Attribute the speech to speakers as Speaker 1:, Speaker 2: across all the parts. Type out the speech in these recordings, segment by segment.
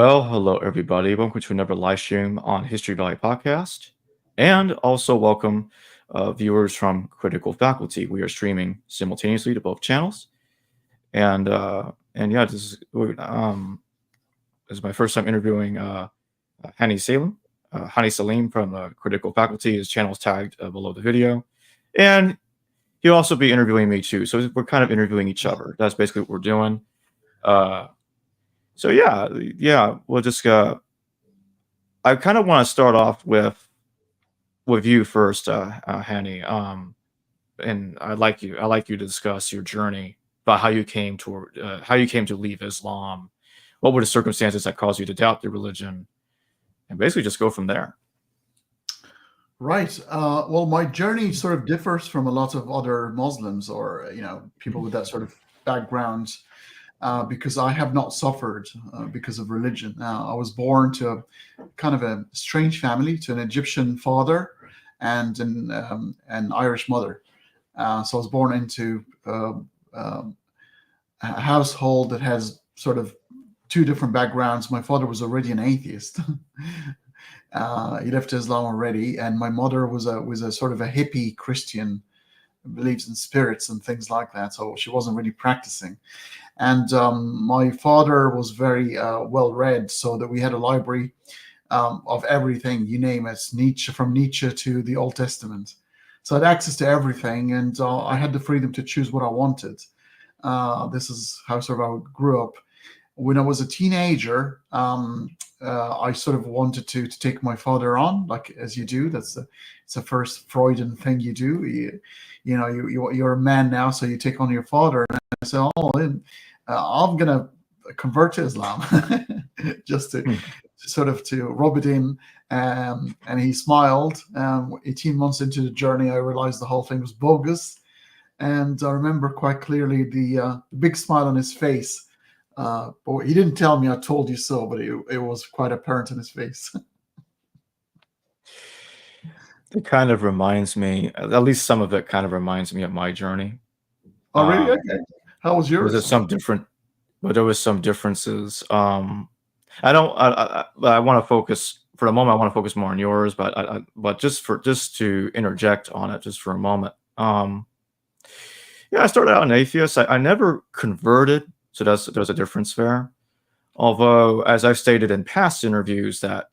Speaker 1: Well, hello everybody. Welcome to another live stream on History Valley Podcast, and also welcome viewers from Critical Faculty. We are streaming simultaneously to both channels, and yeah, this is my first time interviewing Hani Salim from Critical Faculty. His channel is tagged below the video, and he'll also be interviewing me too. So we're kind of interviewing each other. That's basically what we're doing. Uh, so yeah, we'll just. I kind of want to start off with you first, Hani. And I'd like you to discuss your journey about how you came to leave Islam. What were the circumstances that caused you to doubt the religion, and basically just go from there.
Speaker 2: Right. Well, my journey sort of differs from a lot of other Muslims or people with that sort of background because I have not suffered because of religion. I was born to kind of a strange family, to an Egyptian father and an Irish mother. So I was born into a household that has sort of two different backgrounds. My father was already an atheist. He left Islam already, and my mother was a sort of a hippie Christian, believes in spirits and things like that. So she wasn't really practicing. And my father was very well read, so that we had a library of everything, you name it, from Nietzsche to the Old Testament. So I had access to everything, and I had the freedom to choose what I wanted. This is how sort of I grew up. When I was a teenager, I sort of wanted to take my father on, like as you do. It's the first Freudian thing you do. You're a man now, so you take on your father. And I said, I'm gonna convert to Islam, just to sort of to rub it in. And he smiled. 18 months into the journey, I realized the whole thing was bogus, and I remember quite clearly the big smile on his face. But he didn't tell me, I told you so, but it was quite apparent in his face.
Speaker 1: It kind of reminds me, at least some of it kind of reminds me of my journey.
Speaker 2: Oh, really? Okay. How was yours?
Speaker 1: There was some differences. I want to focus for the moment. I want to focus more on yours, but just to interject on it just for a moment. Yeah, I started out an atheist. I never converted. So there's a difference there. Although, as I've stated in past interviews, that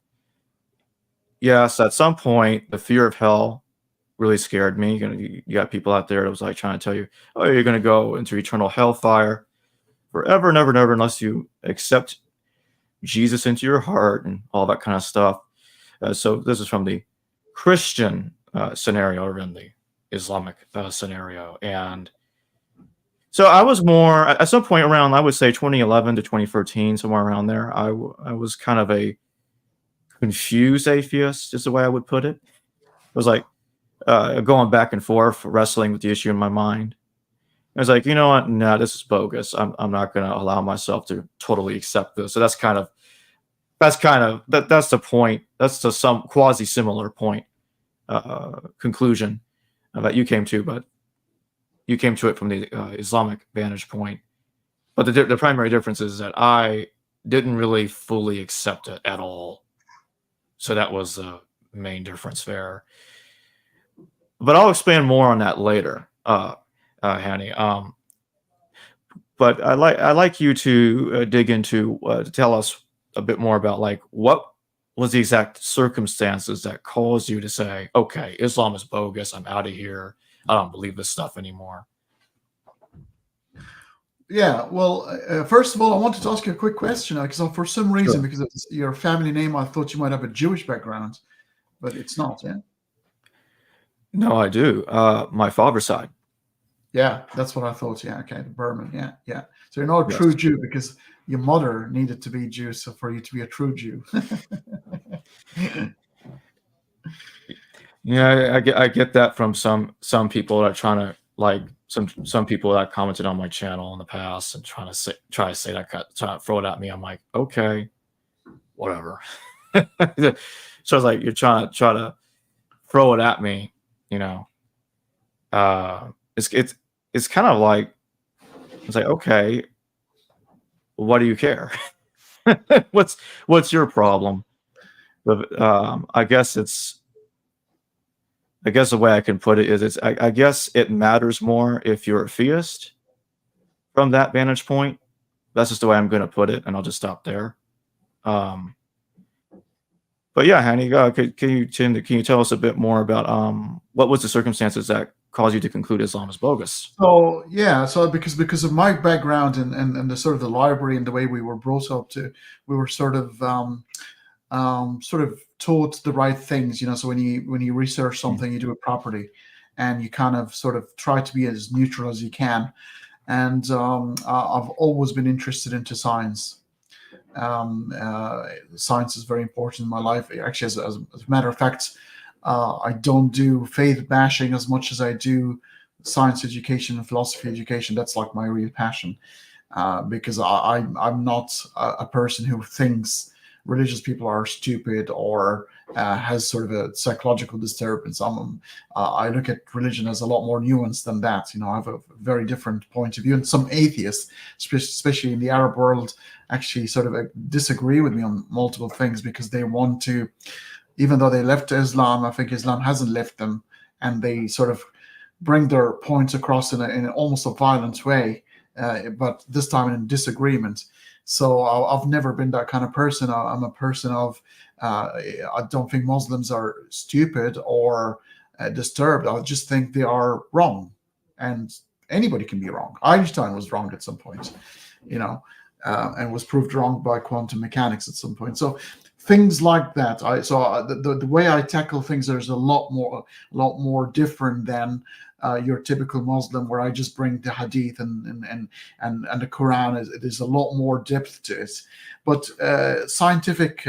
Speaker 1: yes, at some point, the fear of hell really scared me. You got people out there that was like trying to tell you, oh, you're going to go into eternal hellfire forever and ever and ever unless you accept Jesus into your heart and all that kind of stuff. So this is from the Christian scenario or in the Islamic scenario. And so I was more at some point around, I would say 2011 to 2013, somewhere around there. I was kind of a confused atheist, is the way I would put it. It was like going back and forth, wrestling with the issue in my mind. I was like, you know what? No, this is bogus. I'm not going to allow myself to totally accept this. So that's the point. That's to some quasi similar point conclusion that you came to, but you came to it from the Islamic vantage point. But the primary difference is that I didn't really fully accept it at all. So that was the main difference there. But I'll expand more on that later, Hani. But I'd like you to dig into to tell us a bit more about like what was the exact circumstances that caused you to say, okay, Islam is bogus. I'm out of here. I don't believe this stuff anymore.
Speaker 2: Yeah, well, first of all, I wanted to ask you a quick question because for some reason, because of your family name, I thought you might have a Jewish background, but it's not, yeah?
Speaker 1: No, I do. My father's side.
Speaker 2: Yeah, that's what I thought. Yeah, okay, Berman. Yeah. So you're not a true Jew because your mother needed to be Jew, so for you to be a true Jew.
Speaker 1: Yeah, I get that from some people that are trying to like some people that commented on my channel in the past and try to say that, trying to throw it at me. I'm like, okay, whatever. So it's like you're trying to throw it at me, you know. It's kind of like it's like, okay, what do you care? What's your problem? But I guess the way I can put it is I guess it matters more if you're a theist from that vantage point. That's just the way I'm going to put it, and I'll just stop there. But yeah, Hanny, can you tell us a bit more about what was the circumstances that caused you to conclude Islam is bogus?
Speaker 2: So yeah, so because of my background and the sort of the library and the way we were brought up to, we were sort of taught the right things, so when you research something, you do it properly, and you kind of sort of try to be as neutral as you can. And I've always been interested into science. Science is very important in my life. Actually, as a matter of fact, I don't do faith bashing as much as I do science education and philosophy education. That's like my real passion, because I'm not a person who thinks religious people are stupid or has sort of a psychological disturbance. I look at religion as a lot more nuanced than that. I have a very different point of view, and some atheists, especially in the Arab world, actually sort of disagree with me on multiple things because they want to, even though they left Islam, I think Islam hasn't left them, and they sort of bring their points across in almost a violent way, but this time in disagreement. So I've never been that kind of person. I'm a person of, I don't think Muslims are stupid or disturbed. I just think they are wrong. And anybody can be wrong. Einstein was wrong at some point, and was proved wrong by quantum mechanics at some point. So things like that. The way I tackle things, there's a lot more different than your typical Muslim, where I just bring the Hadith and the Quran. There's a lot more depth to it. But scientific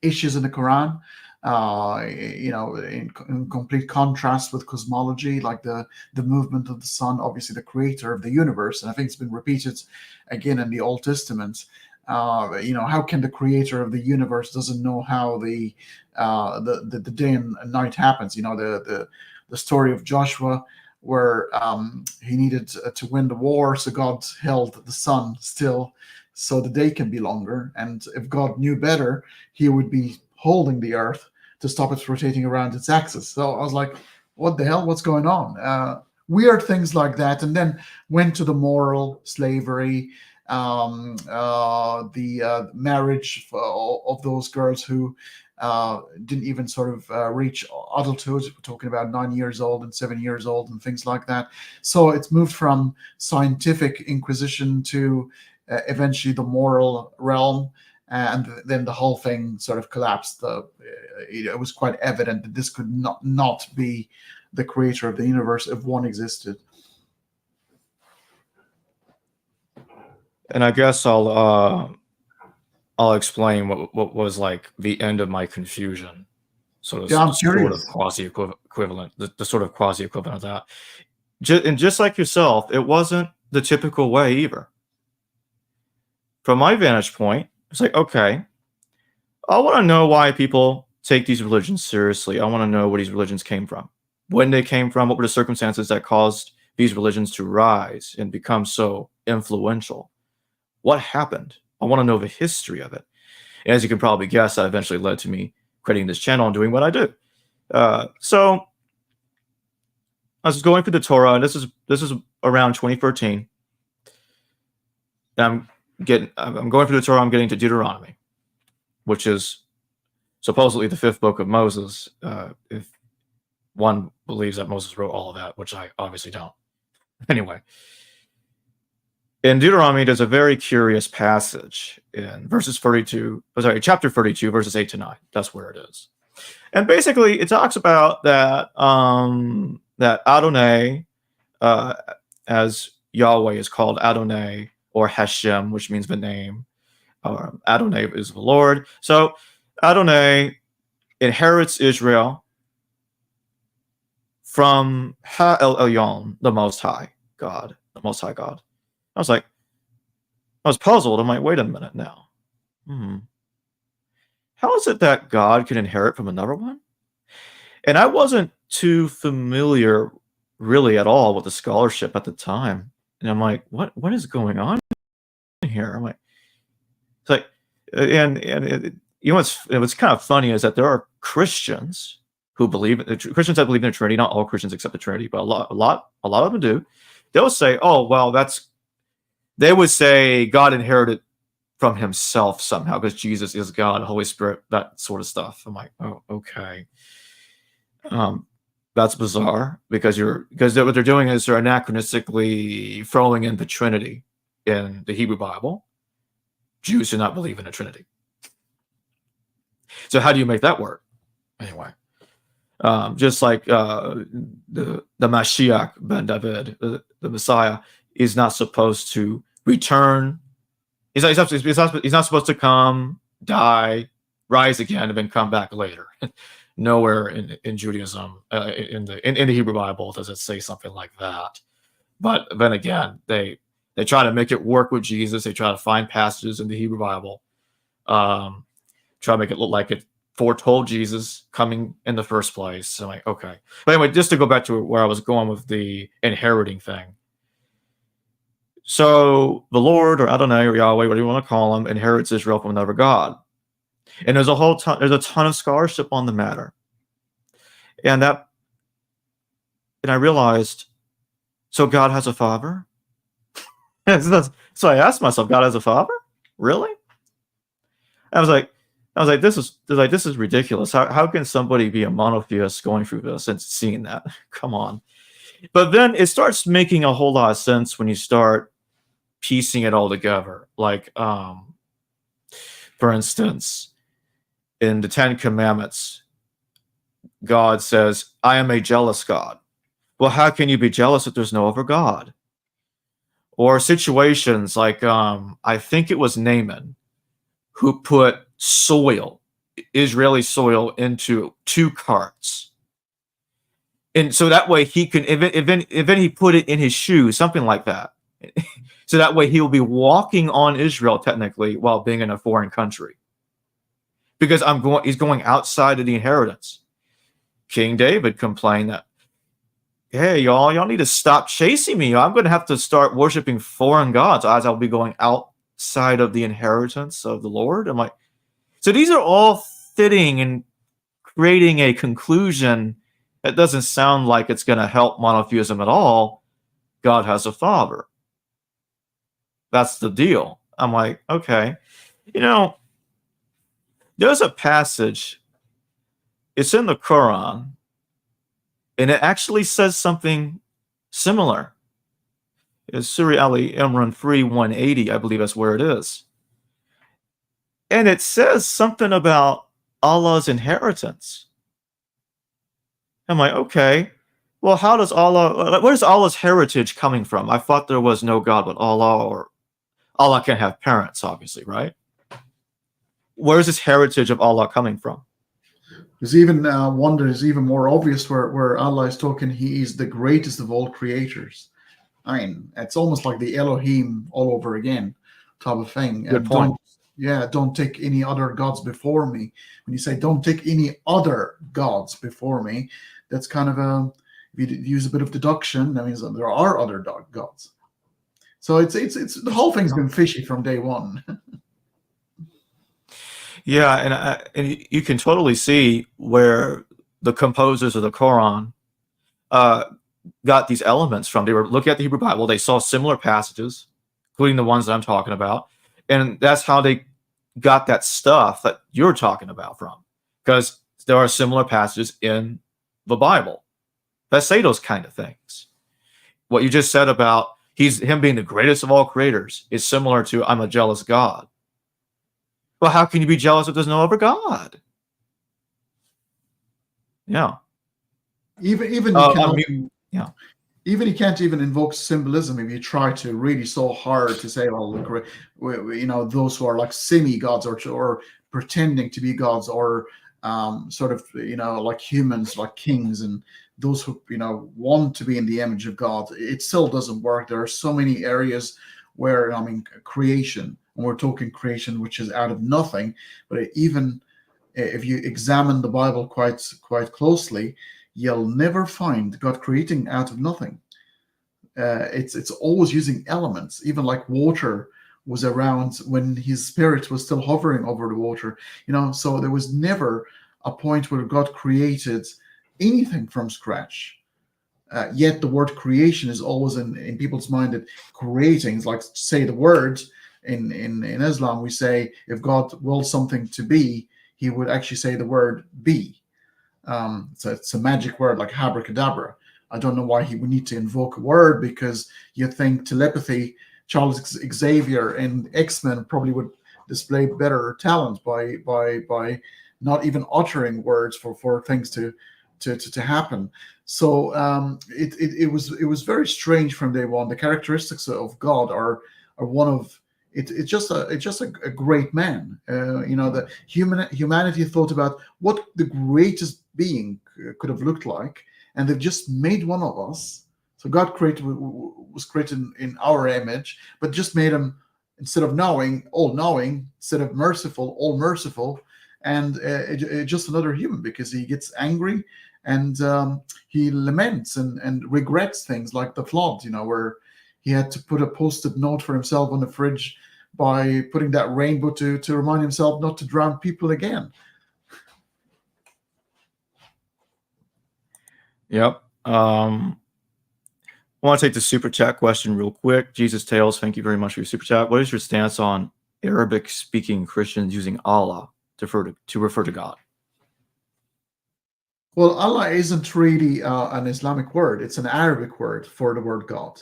Speaker 2: issues in the Quran, in complete contrast with cosmology, like the movement of the sun, obviously the creator of the universe, and I think it's been repeated again in the Old Testament. How can the creator of the universe doesn't know how the day and night happens? The story of Joshua, where he needed to win the war, so God held the sun still so the day can be longer. And if God knew better, he would be holding the earth to stop it rotating around its axis. So I was like, what the hell? What's going on? Weird things like that. And then went to the moral slavery, the marriage of those girls who didn't even sort of reach adulthood. We're talking about 9 years old and 7 years old and things like that. So it's moved from scientific inquisition to eventually the moral realm, and then the whole thing sort of collapsed. It was quite evident that this could not be the creator of the universe if one existed.
Speaker 1: And I guess I'll explain what was like the end of my confusion. Sort of quasi equivalent, the sort of quasi equivalent of that. And just like yourself, it wasn't the typical way either. From my vantage point, it's like, okay, I want to know why people take these religions seriously. I want to know where these religions came from, when they came from, what were the circumstances that caused these religions to rise and become so influential. What happened? I want to know the history of it. And as you can probably guess, that eventually led to me creating this channel and doing what I do. So I was going through the Torah, and this is around 2013. And I'm going through the Torah. I'm getting to Deuteronomy, which is supposedly the 5th book of Moses, if one believes that Moses wrote all of that, which I obviously don't. Anyway, in Deuteronomy, there's a very curious passage in chapter 32, verses 8 to 9. That's where it is. And basically, it talks about that that Adonai, as Yahweh is called Adonai, or Hashem, which means the name. Adonai is the Lord. So Adonai inherits Israel from Ha-El Elyon, the Most High God, the Most High God. I was puzzled. I'm like, wait a minute now. How is it that God can inherit from another one? And I wasn't too familiar really at all with the scholarship at the time. And I'm like, what is going on here? I'm like, it's like, And what's kind of funny is that there are Christians who believe Christians that believe in the Trinity. Not all Christians accept the Trinity, but a lot of them do. They'll say, "Oh, well, they would say God inherited from himself somehow because Jesus is God, Holy Spirit, that sort of stuff." I'm like, "Oh, okay." That's bizarre because what they're doing is they're anachronistically throwing in the Trinity in the Hebrew Bible. Jews do not believe in a Trinity. So how do you make that work? Anyway, just like the Mashiach ben David, the Messiah, is not supposed to return. He's not supposed to come, die, rise again, and then come back later. Nowhere in Judaism, in the Hebrew Bible, does it say something like that. But then again, they try to make it work with Jesus. They try to find passages in the Hebrew Bible, try to make it look like it foretold Jesus coming in the first place. So I'm like, okay. But anyway, just to go back to where I was going with the inheriting thing. So the Lord, or Adonai, or Yahweh, whatever you want to call him, inherits Israel from another God. And there's a ton of scholarship on the matter. And I realized, so God has a father? So I asked myself, God has a father? Really? I was like, this is ridiculous. How can somebody be a monotheist going through this and seeing that? Come on. But then it starts making a whole lot of sense when you start piecing it all together. Like, for instance, in the Ten Commandments, God says, I am a jealous God. Well, how can you be jealous if there's no other God? Or situations like, I think it was Naaman who put Israeli soil, into 2 carts. And so that way he can, then he put it in his shoes, something like that. So that way he will be walking on Israel technically while being in a foreign country. Because he's going outside of the inheritance. King David complained that, hey, y'all need to stop chasing me. I'm going to have to start worshiping foreign gods as I'll be going outside of the inheritance of the Lord. I'm like, so these are all fitting and creating a conclusion that doesn't sound like it's going to help monotheism at all. God has a father. That's the deal. I'm like, okay. There's a passage, it's in the Quran, and it actually says something similar. It's Surah Ali Imran 3:180, I believe that's where it is. And it says something about Allah's inheritance. I'm like, okay, well, how does where's Allah's heritage coming from? I thought there was no God but Allah, or Allah can have parents, obviously, right? Where's this heritage of Allah coming from?
Speaker 2: There's even one that is even more obvious where Allah is talking, he is the greatest of all creators. I mean, it's almost like the Elohim all over again type of thing.
Speaker 1: Good point.
Speaker 2: Don't take any other gods before me. When you say don't take any other gods before me, that's kind of if you use a bit of deduction, that means that there are other gods. So it's the whole thing's been fishy from day one.
Speaker 1: Yeah, and you can totally see where the composers of the Quran got these elements from. They were looking at the Hebrew Bible, they saw similar passages, including the ones that I'm talking about, and that's how they got that stuff that you're talking about from, because there are similar passages in the Bible that say those kind of things. What you just said about him being the greatest of all creators is similar to I'm a jealous God. Well, how can you be jealous if there's no other God? Yeah.
Speaker 2: Even you can't even invoke symbolism if you try to really so hard to say, well, those who are like semi-gods or pretending to be gods, or sort of like humans, like kings, and those who want to be in the image of God. It still doesn't work. There are so many areas where creation. And we're talking creation, which is out of nothing. But even if you examine the Bible quite closely, you'll never find God creating out of nothing. It's always using elements, even like water was around when his spirit was still hovering over the water. So there was never a point where God created anything from scratch. Yet the word creation is always in people's mind, that creating is like, say, the word in Islam, we say if God wills something to be, he would actually say the word be. So it's a magic word like abracadabra. I don't know why he would need to invoke a word, because you think telepathy, Charles Xavier in X-Men probably would display better talent by not even uttering words for things to happen. So it was very strange from day one. The characteristics of God are one of it's just a great man. The humanity thought about what the greatest being could have looked like, and they've just made one of us. So God was created in our image, but just made him, instead of knowing, all knowing, instead of merciful, all merciful, and just another human, because he gets angry and he laments and regrets things like the flood, where he had to put a post-it note for himself on the fridge by putting that rainbow to remind himself not to drown people again.
Speaker 1: Yep. I want to take the super chat question real quick. Jesus Tales, thank you very much for your super chat. What is your stance on Arabic-speaking Christians using Allah to refer to God?
Speaker 2: Well, Allah isn't really an Islamic word. It's an Arabic word for the word God.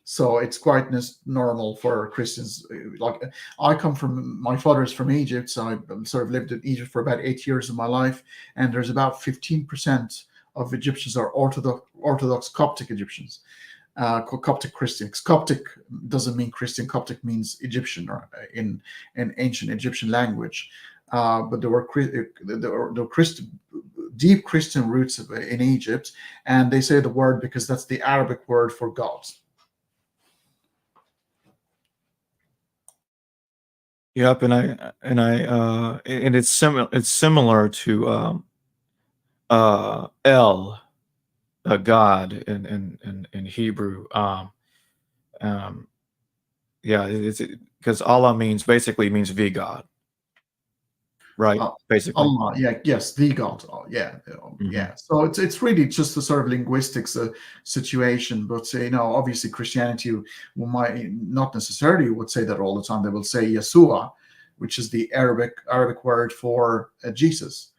Speaker 2: So it's quite normal for Christians. Like, my father is from Egypt, so I sort of lived in Egypt for about 8 years of my life, and there's about 15% of Egyptians are Orthodox Coptic Egyptians, Coptic Christians. Coptic doesn't mean Christian. Coptic means Egyptian, or in ancient Egyptian language. But there were deep Christian roots in Egypt, and they say the word because that's the Arabic word for God.
Speaker 1: Yep, and it's similar to El, God in Hebrew. Yeah, it's because Allah basically means the God, right? Basically,
Speaker 2: Allah, yes, the God, yeah. So it's really just a sort of linguistics situation, but obviously Christianity might not necessarily would say that all the time. They will say Yeshua, which is the Arabic word for Jesus.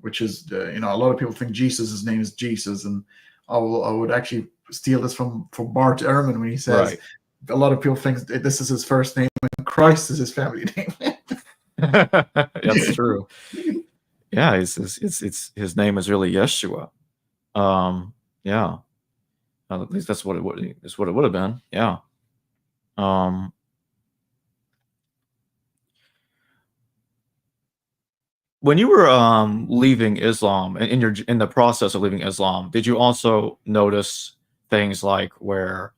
Speaker 2: Which is a lot of people think his name is Jesus, and I would actually steal this from Bart Ehrman when he says, right, a lot of people think this is his first name and Christ is his family name.
Speaker 1: That's true. Yeah, his name is really Yeshua. Yeah, at least that's what it would have been. Yeah. When you were leaving Islam, and in the process of leaving Islam, did you also notice things like where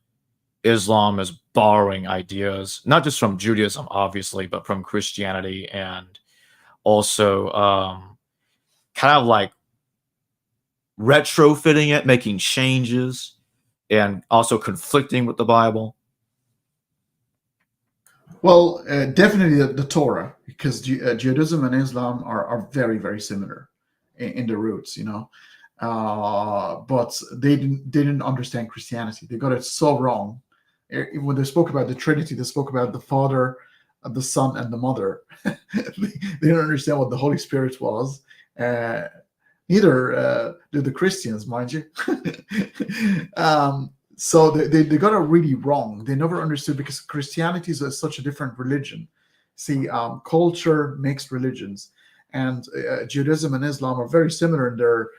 Speaker 1: Islam is borrowing ideas, not just from Judaism, obviously, but from Christianity, and also kind of like retrofitting it, making changes, and also conflicting with the Bible?
Speaker 2: Well, definitely the Torah, because Judaism and Islam are very, very similar in the roots, but they didn't understand Christianity. They got it so wrong. When they spoke about the Trinity, they spoke about the Father, the Son, and the Mother. They didn't understand what the Holy Spirit was. Neither do the Christians, mind you. So they got it really wrong. They never understood, because Christianity is such a different religion. See, culture makes religions, and Judaism and Islam are very similar in their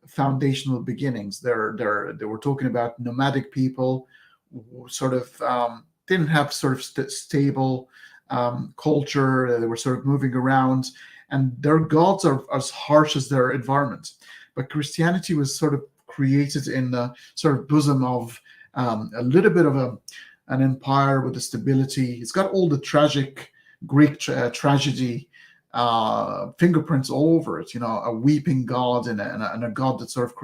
Speaker 2: foundational beginnings. They were talking about nomadic people who sort of didn't have sort of stable culture. They were sort of moving around, and their gods are as harsh as their environment. But Christianity was sort of created in the sort of bosom of a little bit of an empire with the stability. It's got all the tragic Greek tragedy fingerprints all over it. A weeping God and a God that's sort of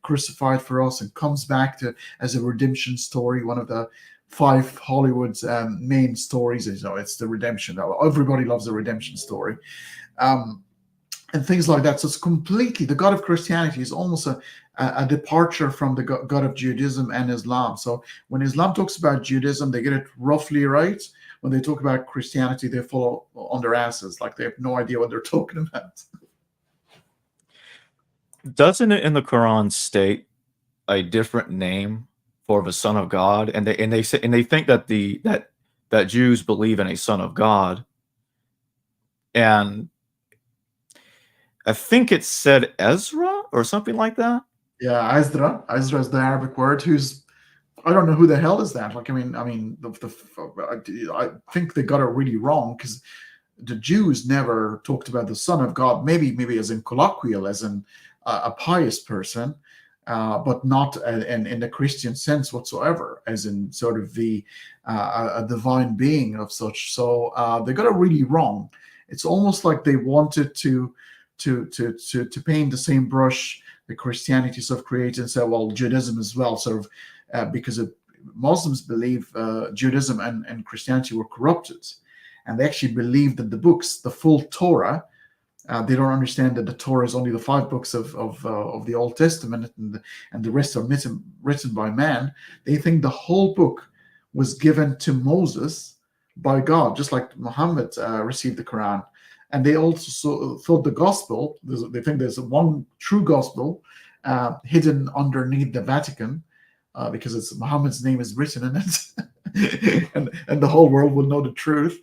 Speaker 2: crucified for us and comes back as a redemption story. One of the five Hollywood's main stories. It's the redemption. Everybody loves the redemption story. And things like that. So it's completely, the God of Christianity is almost a departure from the God of Judaism and Islam. So when Islam talks about Judaism, they get it roughly right. When they talk about Christianity, they fall on their asses, like they have no idea what they're talking about.
Speaker 1: Doesn't it in the Quran state a different name for the Son of God? And they say, and they think that that Jews believe in a Son of God, and I think it said Ezra or something like that.
Speaker 2: Yeah, Ezra. Ezra is the Arabic word. I don't know who the hell is that. Like, I think they got it really wrong, because the Jews never talked about the Son of God. Maybe as in colloquial, as in a pious person, but not in the Christian sense whatsoever, as in sort of a divine being of such. So they got it really wrong. It's almost like they wanted to paint the same brush that Christianity sort of created, and say, well, Judaism as well, sort of because Muslims believe Judaism and Christianity were corrupted, and they actually believe that the books, the full Torah, they don't understand that the Torah is only the 5 books of the Old Testament, and the rest are written by man. They think the whole book was given to Moses by God, just like Muhammad received the Quran. And they also thought the gospel, they think there's one true gospel hidden underneath the Vatican, because Muhammad's name is written in it, and the whole world will know the truth.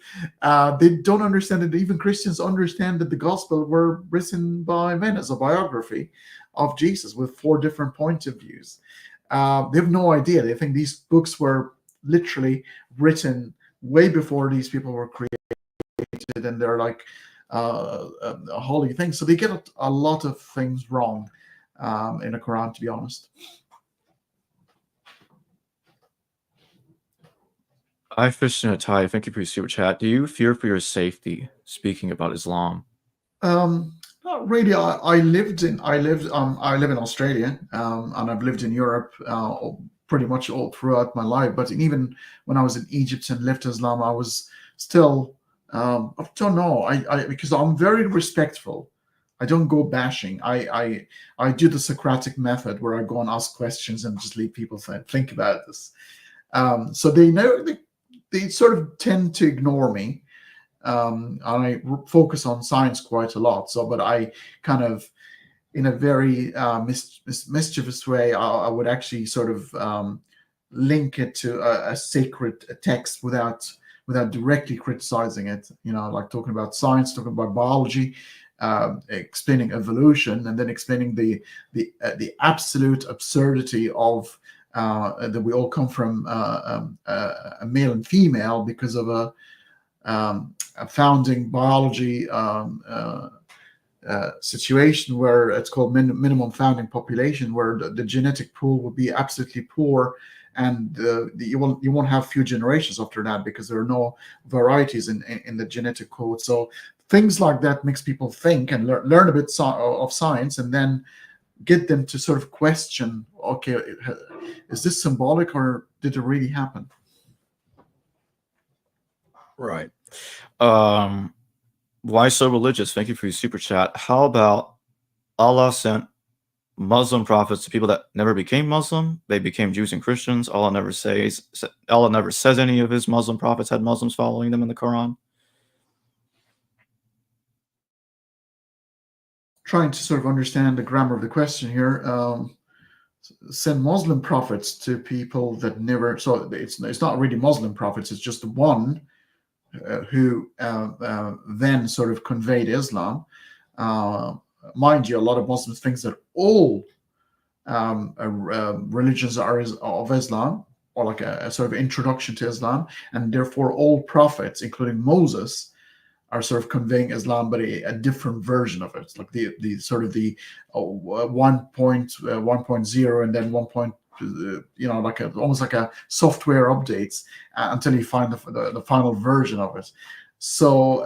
Speaker 2: They don't understand that even Christians understand that the gospel were written by men as a biography of Jesus with 4 different points of views. They have no idea. They think these books were literally written way before these people were created, and they're like a holy thing. So they get a lot of things wrong in the Quran, to be honest.
Speaker 1: I fished in a tie. Thank you for your super chat. Do you fear for your safety? Speaking about Islam.
Speaker 2: Not really. I live in Australia, and I've lived in Europe pretty much all throughout my life. But even when I was in Egypt and left Islam, I was still, I don't know. Because I'm very respectful. I don't go bashing. I do the Socratic method, where I go and ask questions and just leave people think about this. So they know, they sort of tend to ignore me. And I focus on science quite a lot. So, but I kind of, in a very mischievous way, I would actually sort of link it to a sacred text without directly criticizing it. Like talking about science, talking about biology, explaining evolution, and then explaining the absolute absurdity of that we all come from a male and female because of a founding biology situation, where it's called minimum founding population, where the genetic pool would be absolutely poor, and you won't have few generations after that, because there are no varieties in the genetic code. So things like that makes people think and learn a bit of science, and then get them to sort of question, okay, is this symbolic, or did it really happen?
Speaker 1: Right. Why so religious? Thank you for your super chat. How about Allah sent Muslim prophets to people that never became Muslim? They became Jews and Christians. Allah never says any of his Muslim prophets had Muslims following them in the Quran.
Speaker 2: Trying to sort of understand the grammar of the question here. Send Muslim prophets to people that never. So it's not really Muslim prophets. It's just one who then sort of conveyed Islam. Mind you, a lot of Muslims think that all religions are of Islam, or like a sort of introduction to Islam, and therefore all prophets, including Moses, are sort of conveying Islam, but a different version of it, like the sort of the 1.0 and then 1. Like almost like a software updates until you find the final version of it. So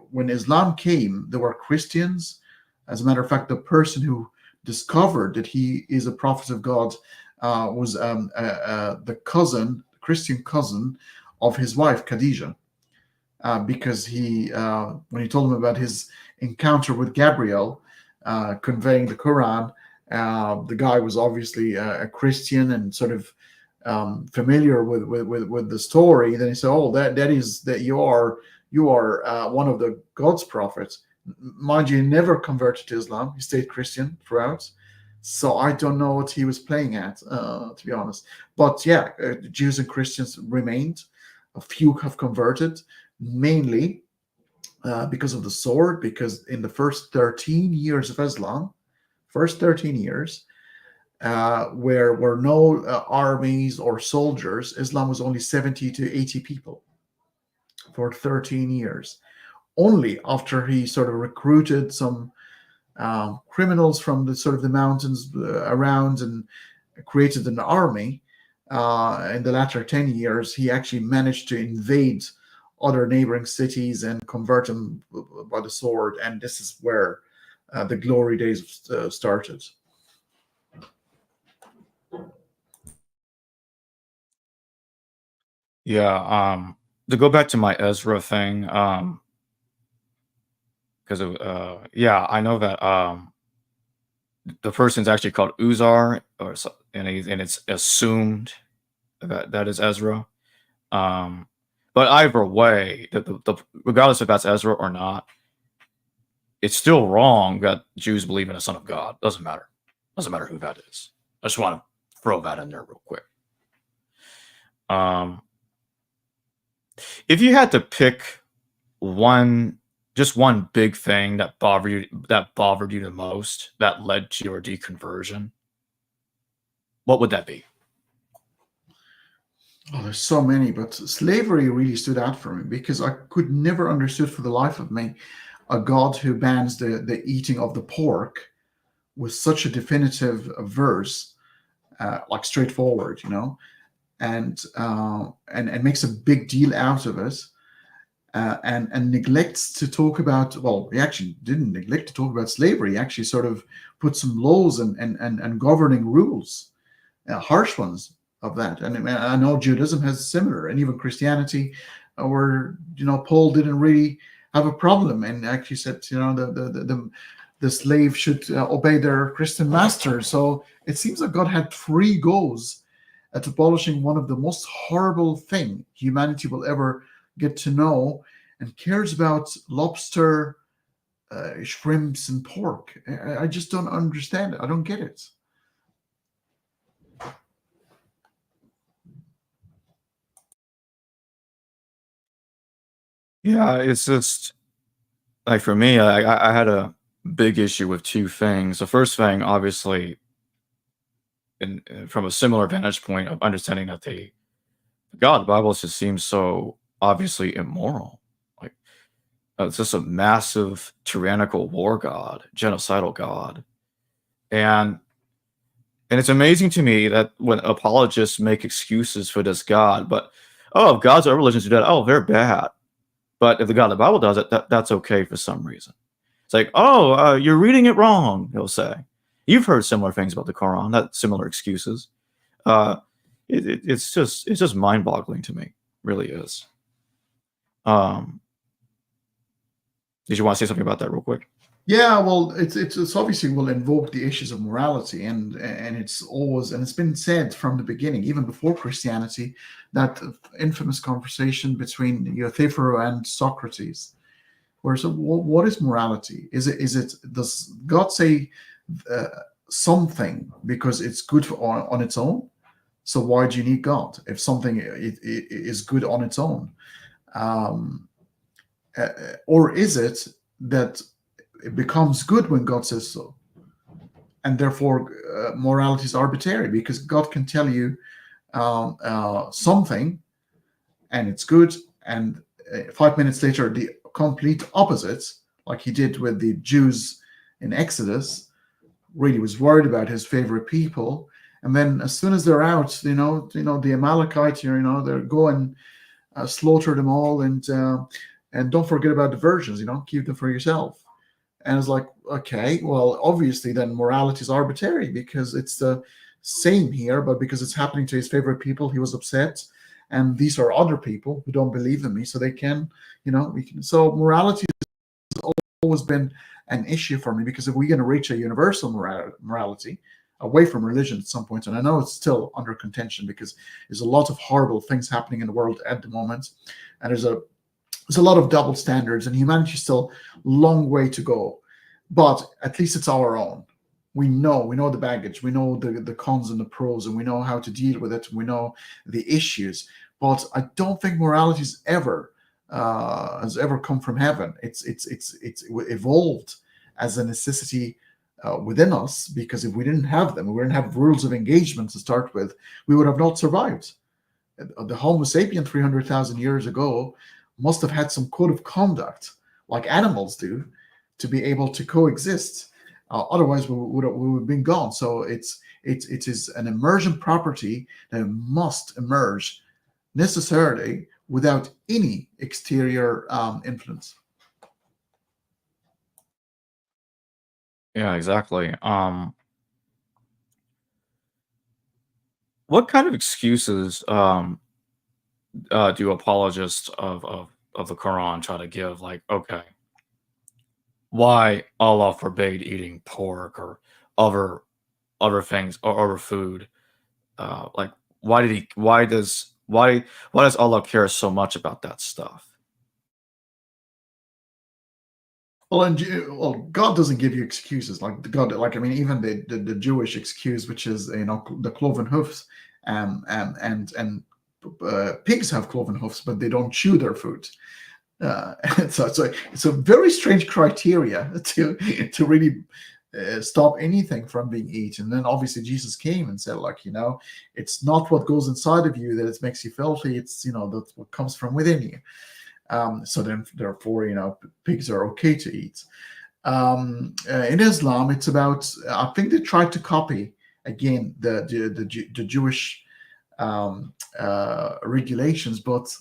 Speaker 2: when Islam came, there were Christians. As a matter of fact, the person who discovered that he is a prophet of God was the cousin, Christian cousin of his wife Khadijah, because when he told him about his encounter with Gabriel, conveying the Quran, the guy was obviously a Christian and sort of familiar with the story. Then he said, "Oh, that you are one of the God's prophets." Mind you, he never converted to Islam. He stayed Christian throughout. So I don't know what he was playing at, to be honest. But yeah, Jews and Christians remained. A few have converted, mainly because of the sword. Because in the first 13 years of Islam, first 13 years, where were no armies or soldiers, Islam was only 70 to 80 people for 13 years. Only after he sort of recruited some criminals from the sort of the mountains around and created an army, in the latter 10 years, he actually managed to invade other neighboring cities and convert them by the sword. And this is where the glory days started.
Speaker 1: Yeah. To go back to my Ezra thing, because yeah, I know that the person's actually called Uzar, and it's assumed that is Ezra. But either way, regardless if that's Ezra or not, it's still wrong that Jews believe in a son of God. Doesn't matter. Doesn't matter who that is. I just want to throw that in there real quick. If you had to pick just one big thing that bothered you the most, that led to your deconversion, what would that be?
Speaker 2: Oh, there's so many, but slavery really stood out for me because I could never understood for the life of me a God who bans the eating of the pork with such a definitive verse, like straightforward, and makes a big deal out of it, and neglects to talk about. Well, he actually didn't neglect to talk about slavery. He actually sort of put some laws and governing rules, harsh ones of that. And I know Judaism has similar, and even Christianity, where Paul didn't really have a problem and actually said the slave should obey their Christian master. So it seems like God had 3 goals at abolishing one of the most horrible thing humanity will ever get to know, and cares about lobster, shrimps, and pork. I just don't understand it. I don't get it.
Speaker 1: Yeah, it's just like for me, I had a big issue with 2 things. The first thing, obviously, from a similar vantage point of understanding that the Bible just seems so obviously immoral. Like it's just a massive tyrannical war god, genocidal god, and it's amazing to me that when apologists make excuses for this god, but if gods or religions do that, they're bad. But if the God of the Bible does it, that's okay for some reason. It's like, you're reading it wrong, he'll say. You've heard similar things about the Quran, that similar excuses. It's just mind-boggling to me, really is. Did you want to say something about that real quick?
Speaker 2: Yeah, well, it's obviously will invoke the issues of morality, and it's always, and it's been said from the beginning, even before Christianity, that infamous conversation between Euthyphro and Socrates, where so what is morality? Does God say something because it's good on its own? So why do you need God if something is good on its own? Or is it that it becomes good when God says so, and therefore morality is arbitrary because God can tell you something and it's good, and 5 minutes later the complete opposite, like he did with the Jews in Exodus. Really was worried about his favorite people, and then as soon as they're out, the Amalekites, they're going slaughter them all, and don't forget about the virgins, keep them for yourself. And it's like, okay, well, obviously then morality is arbitrary because it's the same here, but because it's happening to his favorite people, he was upset. And these are other people who don't believe in me, so they can, we can. So morality has always been an issue for me, because if we're going to reach a universal morality away from religion at some point, and I know it's still under contention because there's a lot of horrible things happening in the world at the moment, and there's a lot of double standards, and humanity's still a long way to go, but at least it's our own. We know the baggage, we know the cons and the pros, and we know how to deal with it, we know the issues. But I don't think morality has ever come from heaven. It's evolved as a necessity within us, because if we didn't have them, we didn't have rules of engagement to start with, we would have not survived. The Homo sapien 300,000 years ago must have had some code of conduct like animals do to be able to coexist. Otherwise, we would have been gone. So it is an emergent property that must emerge necessarily without any exterior influence.
Speaker 1: Yeah, exactly. What kind of excuses do apologists of the Quran try to give? Like, okay, why Allah forbade eating pork or other things or other food? Like, why does Allah care so much about that stuff?
Speaker 2: Well, God doesn't give you excuses. Like God, like I mean, even the Jewish excuse, which is the cloven hoofs, and pigs have cloven hoofs, but they don't chew their food. So it's a very strange criteria to really stop anything from being eaten. And then obviously Jesus came and said, like, it's not what goes inside of you that it makes you filthy. It's that's what comes from within you. So then, therefore, pigs are okay to eat. In Islam, it's about. I think they tried to copy again the Jewish regulations, but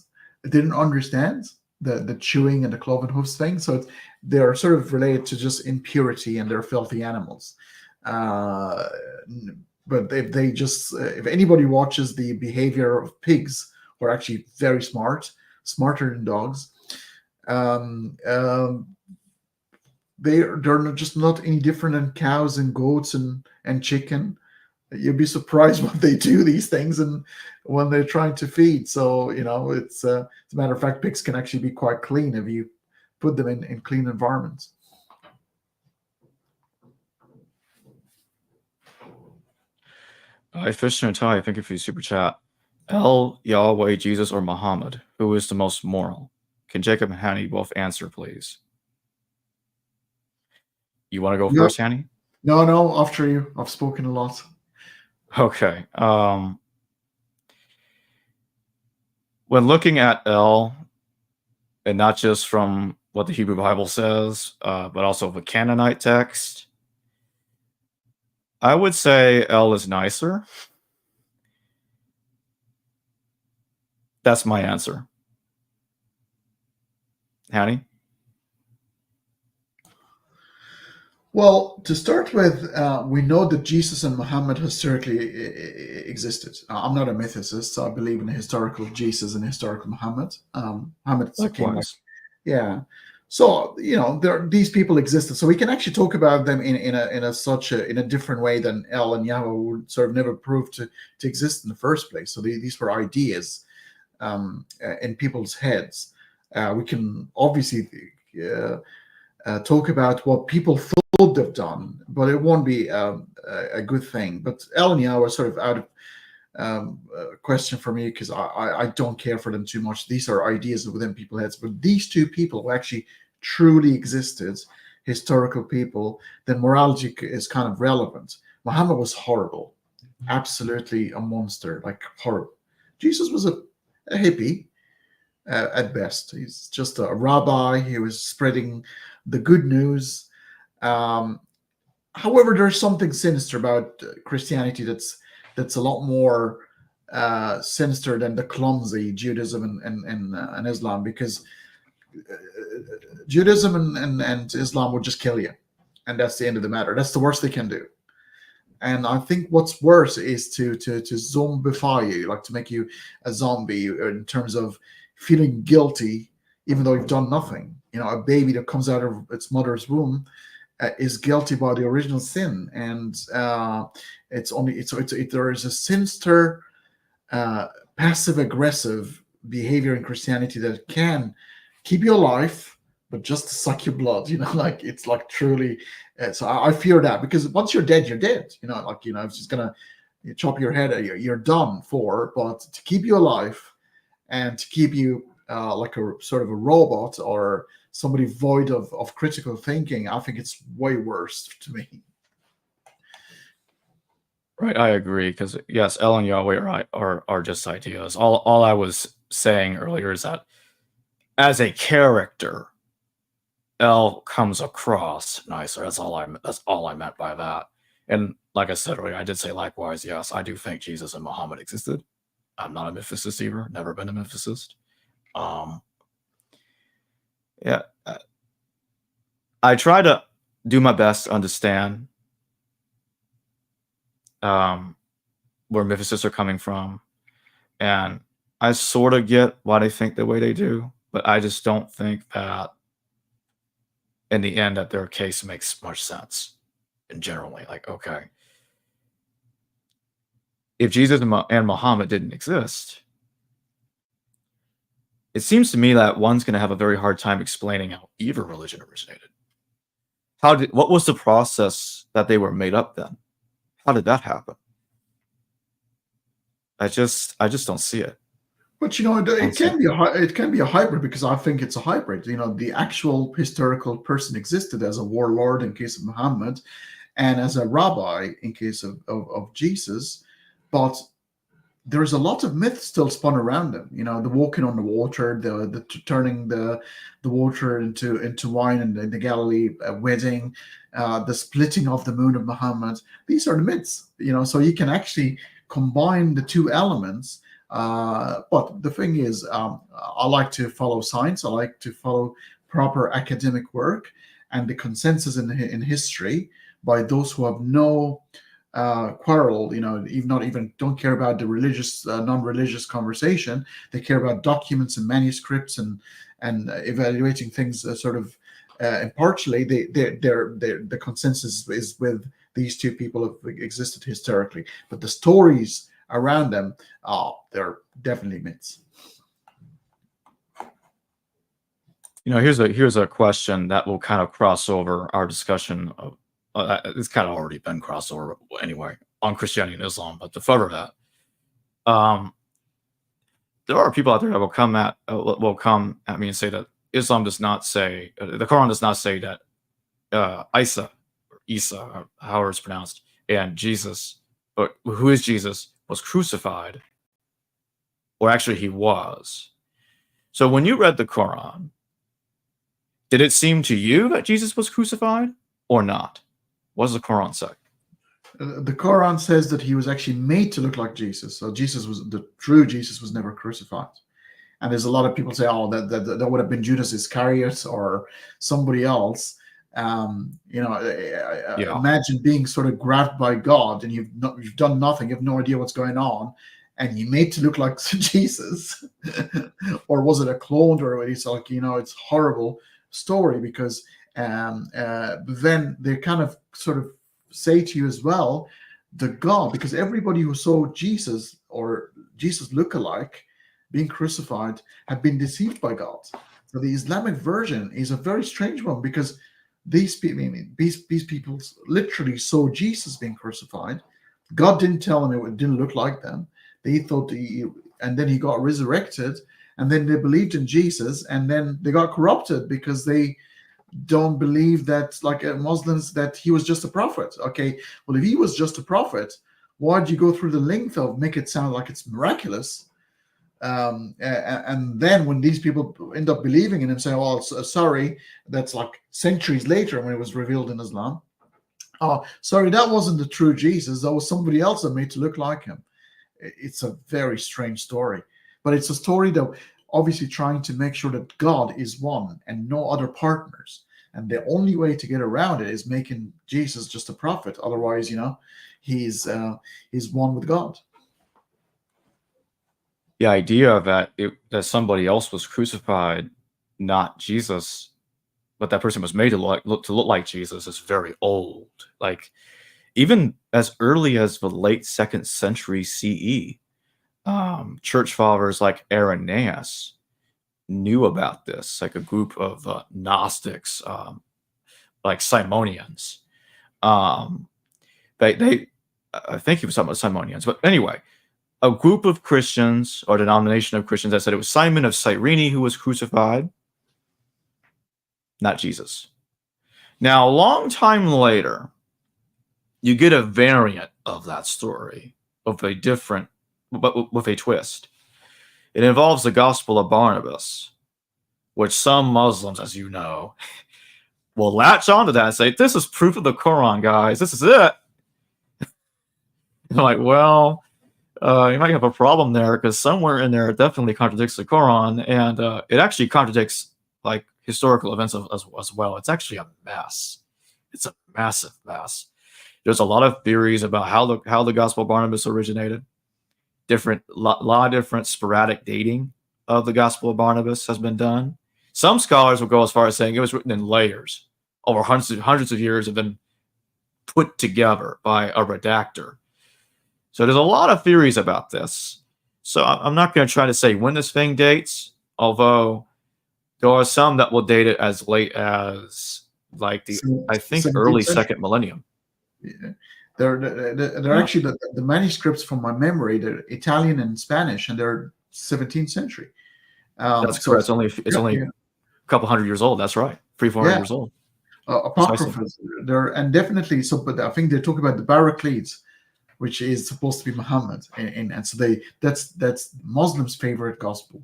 Speaker 2: they didn't understand the chewing and the cloven hoofs thing. So they're sort of related to just impurity, and they're filthy animals. But if anybody watches the behavior of pigs, who are actually very smarter than dogs, they're just not any different than cows and goats and chicken. You'd be surprised when they do these things and when they're trying to feed. So it's as a matter of fact, pigs can actually be quite clean if you put them in clean environments.
Speaker 1: Fish and Ty, thank you for your super chat. El, Yahweh, Jesus, or Muhammad? Who is the most moral? Can Jacob and Hanny both answer, please? You want to go first, Hanny?
Speaker 2: No, after you. I've spoken a lot.
Speaker 1: Okay. When looking at El, and not just from what the Hebrew Bible says, but also the Canaanite text, I would say El is nicer. That's my answer. Hanny?
Speaker 2: Well, to start with, we know that Jesus and Muhammad historically existed. I'm not a mythicist, so I believe in a historical Jesus and a historical Muhammad. Muhammad came back. Yeah. So these people existed. So we can actually talk about them in a different way than El and Yahweh would sort of never prove to exist in the first place. So these were ideas in people's heads. We can obviously talk about what people thought they've done, but it won't be a good thing. But El and Yahweh are sort of out of question for me, because I don't care for them too much. These are ideas within people's heads. But these two people who actually truly existed, historical people, then morality is kind of relevant. Muhammad was horrible, absolutely a monster, like horrible. Jesus was a hippie at best. He's just a rabbi. He was spreading the good news. However, there's something sinister about Christianity that's a lot more sinister than the clumsy Judaism and Islam, because Judaism and Islam would just kill you, and that's the end of the matter. That's the worst they can do. And I think what's worse is to zombify you, like to make you a zombie in terms of feeling guilty, even though you've done nothing. A baby that comes out of its mother's womb is guilty by the original sin, and there is a sinister, passive aggressive behavior in Christianity that can keep you alive, but just to suck your blood. Like it's like truly. So I fear that, because once you're dead, you're dead. It's just gonna chop your head. You're done for. But to keep you alive and to keep you like a sort of a robot or somebody void of critical thinking, I think it's way worse to me.
Speaker 1: Right, I agree, because yes, El and Yahweh are just ideas. All I was saying earlier is that as a character, El comes across nicer. That's all I meant by that. And like I said earlier, I did say likewise. Yes, I do think Jesus and Muhammad existed. I'm not a mythicist either. Never been a mythicist. Yeah, I try to do my best to understand where mythicists are coming from, and I sort of get why they think the way they do, but I just don't think that in the end that their case makes much sense. And generally, like, okay, if Jesus and Muhammad didn't exist, it seems to me that one's going to have a very hard time explaining how either religion originated. What was the process that they were made up then? How did that happen? I just don't see it.
Speaker 2: But it can be a hybrid, because I think it's a hybrid. The actual historical person existed as a warlord in case of Muhammad, and as a rabbi in case of Jesus, but there's a lot of myths still spun around him. The walking on the water, the turning the water into wine in the Galilee wedding, the splitting of the moon of Muhammad. These are the myths. So you can actually combine the two elements. But the thing is, I like to follow science. I like to follow proper academic work and the consensus in history by those who have no quarrel, even don't care about the religious, non-religious conversation. They care about documents and manuscripts and evaluating things sort of impartially. The consensus is with these two people who have existed historically, but the stories around them, they're definitely myths.
Speaker 1: Here's a question that will kind of cross over our discussion of. It's kind of already been crossed over anyway on Christianity and Islam, but to further that, there are people out there that will come at me and say that Islam does not say, the Quran does not say that Isa, however it's pronounced, and Jesus, but who is Jesus, was crucified, or actually he was. So when you read the Quran, did it seem to you that Jesus was crucified or not? What does the Quran say?
Speaker 2: The Quran says that he was actually made to look like Jesus. So the true Jesus was never crucified. And there's a lot of people say, oh, that would have been Judas Iscariot or somebody else. Imagine being sort of grabbed by God, and you've done nothing, you have no idea what's going on, and you made to look like Jesus. Or was it a clone? Or it's like, it's horrible story, because then they kind of sort of say to you as well, the God, because everybody who saw Jesus or Jesus lookalike being crucified had been deceived by God. So the Islamic version is a very strange one, because these people literally saw Jesus being crucified. God didn't tell them it didn't look like them. They thought and then he got resurrected, and then they believed in Jesus, and then they got corrupted because they don't believe that, like Muslims, that he was just a prophet. Okay, well, if he was just a prophet, why'd you go through the length of make it sound like it's miraculous? And then when these people end up believing in him, saying, "Oh, sorry, that's like centuries later when it was revealed in Islam. Oh, sorry, that wasn't the true Jesus. That was somebody else that made to look like him." It's a very strange story, but it's a story that obviously trying to make sure that God is one and no other partners. And the only way to get around it is making Jesus just a prophet. Otherwise, he's one with God.
Speaker 1: The idea that somebody else was crucified, not Jesus, but that person was made to look like Jesus, is very old. Like, even as early as the late 2nd century CE, church fathers like Irenaeus knew about this, like a group of Gnostics, like Simonians. They I think he was talking about Simonians, but anyway, a group of Christians or denomination of Christians that said it was Simon of Cyrene who was crucified, not Jesus. Now, a long time later, you get a variant of that story, of a different, but with a twist. It involves the Gospel of Barnabas, which some Muslims, as you know, will latch onto that and say, this is proof of the Quran, guys. This is it. I'm like, well, you might have a problem there, because somewhere in there it definitely contradicts the Quran, and it actually contradicts like historical events as well. It's actually a mess. It's a massive mess. There's a lot of theories about how the Gospel of Barnabas originated. Lot of different sporadic dating of the Gospel of Barnabas has been done. Some scholars will go as far as saying it was written in layers over hundreds of years, have been put together by a redactor. So there's a lot of theories about this. So I'm not going to try to say when this thing dates, although there are some that will date it as late as like I think early 2nd millennium.
Speaker 2: Yeah. They're actually the manuscripts from my memory. They're Italian and Spanish, and they're 17th century.
Speaker 1: That's correct. It's only a couple hundred years old. That's right, 300-400 years old.
Speaker 2: Apocryphals there, and definitely so. But I think they talk about the Barracledes, which is supposed to be Muhammad, and so that's Muslims' favorite gospel,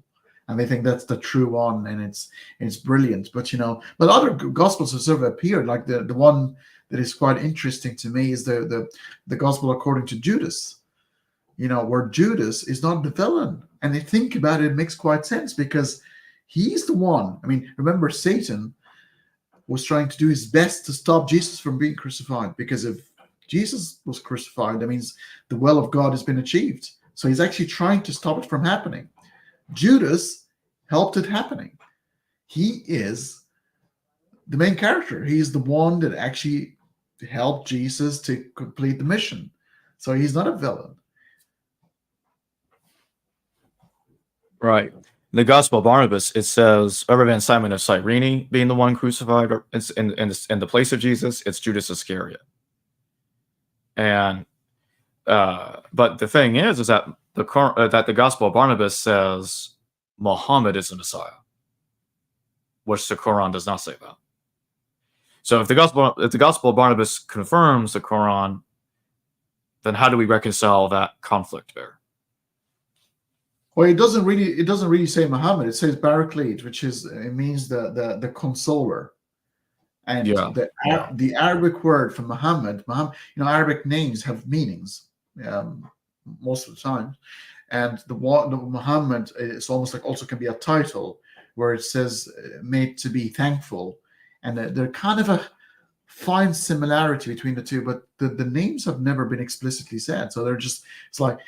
Speaker 2: and they think that's the true one, and it's brilliant. But but other gospels have sort of appeared, like the one that is quite interesting to me is the gospel according to Judas, where Judas is not the villain, and they think about it, it makes quite sense, because he's the one. I mean, remember, Satan was trying to do his best to stop Jesus from being crucified, because if Jesus was crucified, that means the will of God has been achieved. So he's actually trying to stop it from happening. Judas helped it happening. He is the main character. He is the one that actually helped Jesus to complete the mission. So he's not a villain.
Speaker 1: Right. In the Gospel of Barnabas, it says, other than Simon of Cyrene being the one crucified in the place of Jesus, it's Judas Iscariot. And but the thing is that the Gospel of Barnabas says Muhammad is the Messiah, which the Quran does not say that. So if the Gospel of Barnabas confirms the Quran, then how do we reconcile that conflict there?
Speaker 2: Well, it doesn't really say Muhammad. It says Baraclete, which means the consoler. And the Arabic word for Muhammad, Arabic names have meanings most of the time, and the Muhammad is almost like also can be a title where it says made to be thankful, and they're kind of a fine similarity between the two, but the names have never been explicitly said, so it's like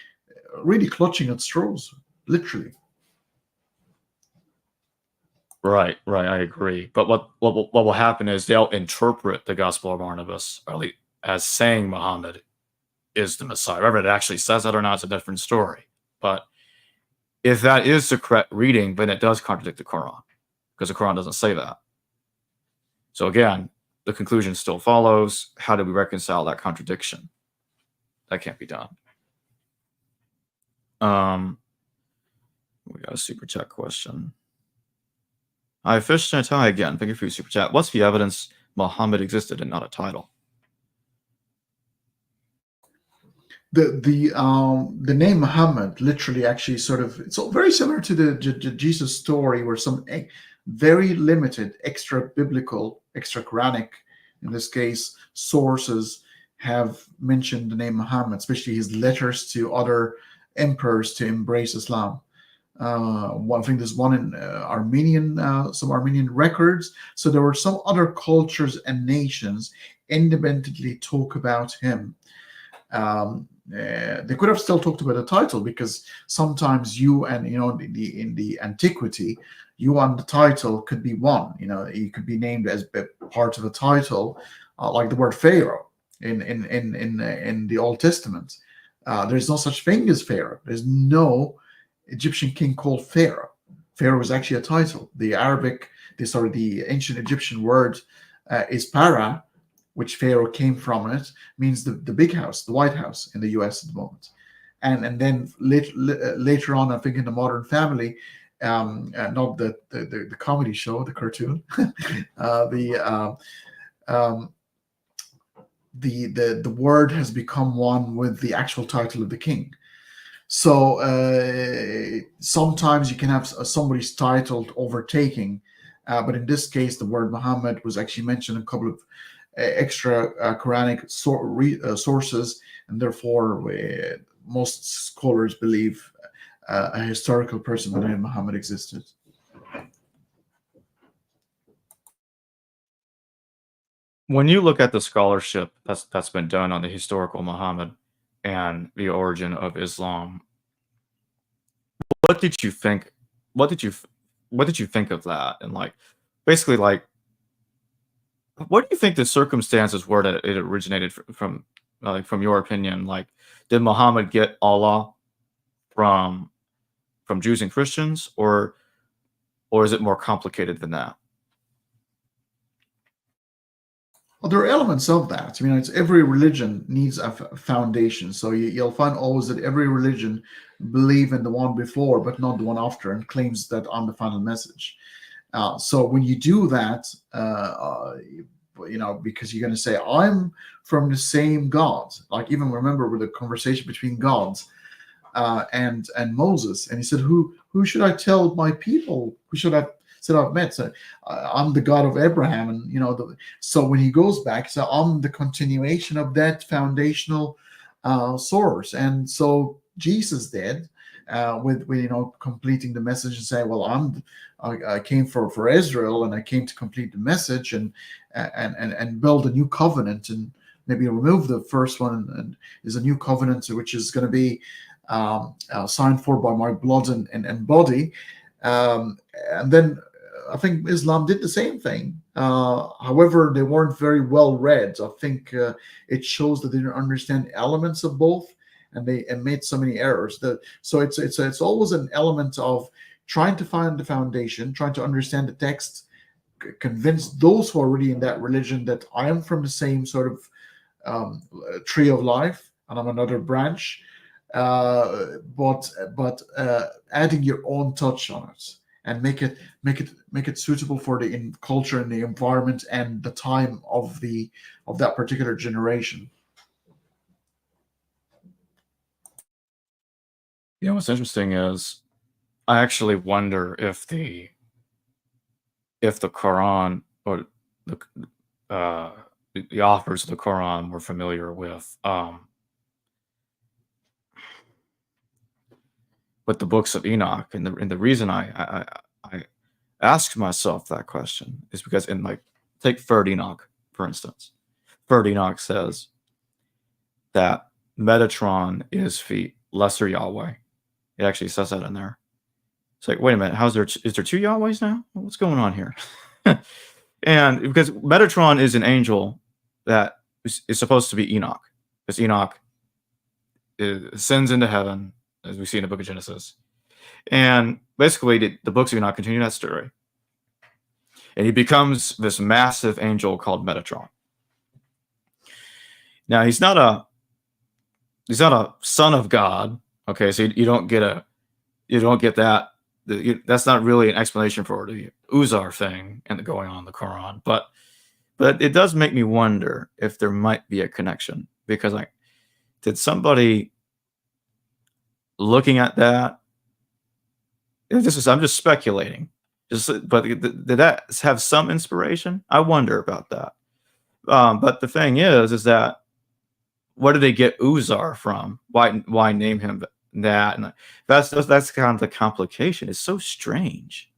Speaker 2: really clutching at straws, literally.
Speaker 1: Right, I agree. But what will happen is they'll interpret the Gospel of Barnabas as saying Muhammad is the Messiah. Whether it actually says that or not is a different story. But if that is the correct reading, then it does contradict the Quran, because the Quran doesn't say that. So again, the conclusion still follows. How do we reconcile that contradiction? That can't be done. We got a super chat question. I fished in a tie again. Thank you for your super chat. What's the evidence Muhammad existed and not a title?
Speaker 2: The name Muhammad literally actually it's very similar to the Jesus story, where some very limited extra biblical, extra Quranic, in this case, sources have mentioned the name Muhammad, especially his letters to other emperors to embrace Islam. I think there's one in some Armenian records. So there were some other cultures and nations independently talk about him. They could have still talked about the title, because sometimes you and in the antiquity, you and the title could be one. You could be named as part of a title, like the word Pharaoh in the Old Testament. There's no such thing as Pharaoh. There's no Egyptian king called Pharaoh. Pharaoh is actually a title. The ancient Egyptian word is para, which Pharaoh came from. It means the big house, the White House in the U.S. at the moment. And then later on, I think in the Modern Family, not the comedy show, the cartoon, the word has become one with the actual title of the king. So sometimes you can have somebody's title overtaking, but in this case, the word Muhammad was actually mentioned in a couple of extra Quranic sources, and therefore most scholars believe a historical person by the name of Muhammad existed.
Speaker 1: When you look at the scholarship that's been done on the historical Muhammad and the origin of Islam, what did you think? What did you think of that? And basically, what do you think the circumstances were that it originated from your opinion? Like, did Muhammad get Allah from Jews and Christians, or is it more complicated than that?
Speaker 2: Well, there are elements of that. I mean, every religion needs a foundation. So you'll find always that every religion believe in the one before, but not the one after, and claims that I'm the final message. So when you do that, because you're going to say, I'm from the same God. Like, even remember with the conversation between gods and Moses, and he said, who should I tell my people? Who should I said I've met? So I'm the God of Abraham, and so when he goes back, so I'm the continuation of that foundational source. And so Jesus did with completing the message and say, well, I came for Israel, and I came to complete the message and build a new covenant, and maybe remove the first one, and is a new covenant which is going to be signed for by my blood and body. And then I think Islam did the same thing. However, they weren't very well read. I think it shows that they didn't understand elements of both, and they made so many errors. So it's always an element of trying to find the foundation, trying to understand the text, convince those who are already in that religion that I am from the same sort of tree of life, and I'm another branch. But adding your own touch on it, and make it suitable for the culture and the environment and the time of that particular generation.
Speaker 1: What's interesting is I actually wonder if the Quran, or the authors of the Quran, were familiar with the books of Enoch, and the reason I asked myself that question is because take 3rd Enoch, for instance. 3rd Enoch says that Metatron is the lesser Yahweh. It actually says that in there. It's like, wait a minute, is there 2 Yahwehs now? What's going on here? And because Metatron is an angel that is supposed to be Enoch, because Enoch ascends into heaven, as we see in the book of Genesis. And basically, the books of Enoch continue that story. And he becomes this massive angel called Metatron. Now, he's not a son of God. Okay, so you don't get that. That's not really an explanation for the Uzar thing and the going on in the Quran. But it does make me wonder if there might be a connection, because did somebody looking at that? I'm just speculating. But did that have some inspiration? I wonder about that. But the thing is that, where did they get Uzar from? Why name him that? And that's kind of the complication. It's so strange.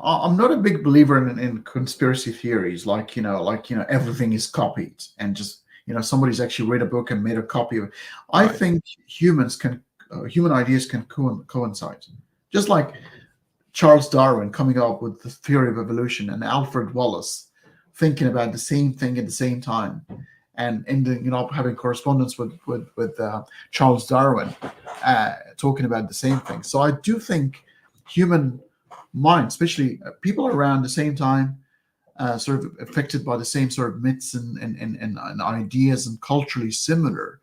Speaker 2: I'm not a big believer in conspiracy theories, like everything is copied, and just somebody's actually read a book and made a copy of it. I
Speaker 1: Right.
Speaker 2: think human ideas can coincide, just like Charles Darwin coming up with the theory of evolution and Alfred Wallace thinking about the same thing at the same time, and ending up having correspondence with Charles Darwin, talking about the same thing. So I do think human mind, especially people around the same time, sort of affected by the same sort of myths and ideas and culturally similar,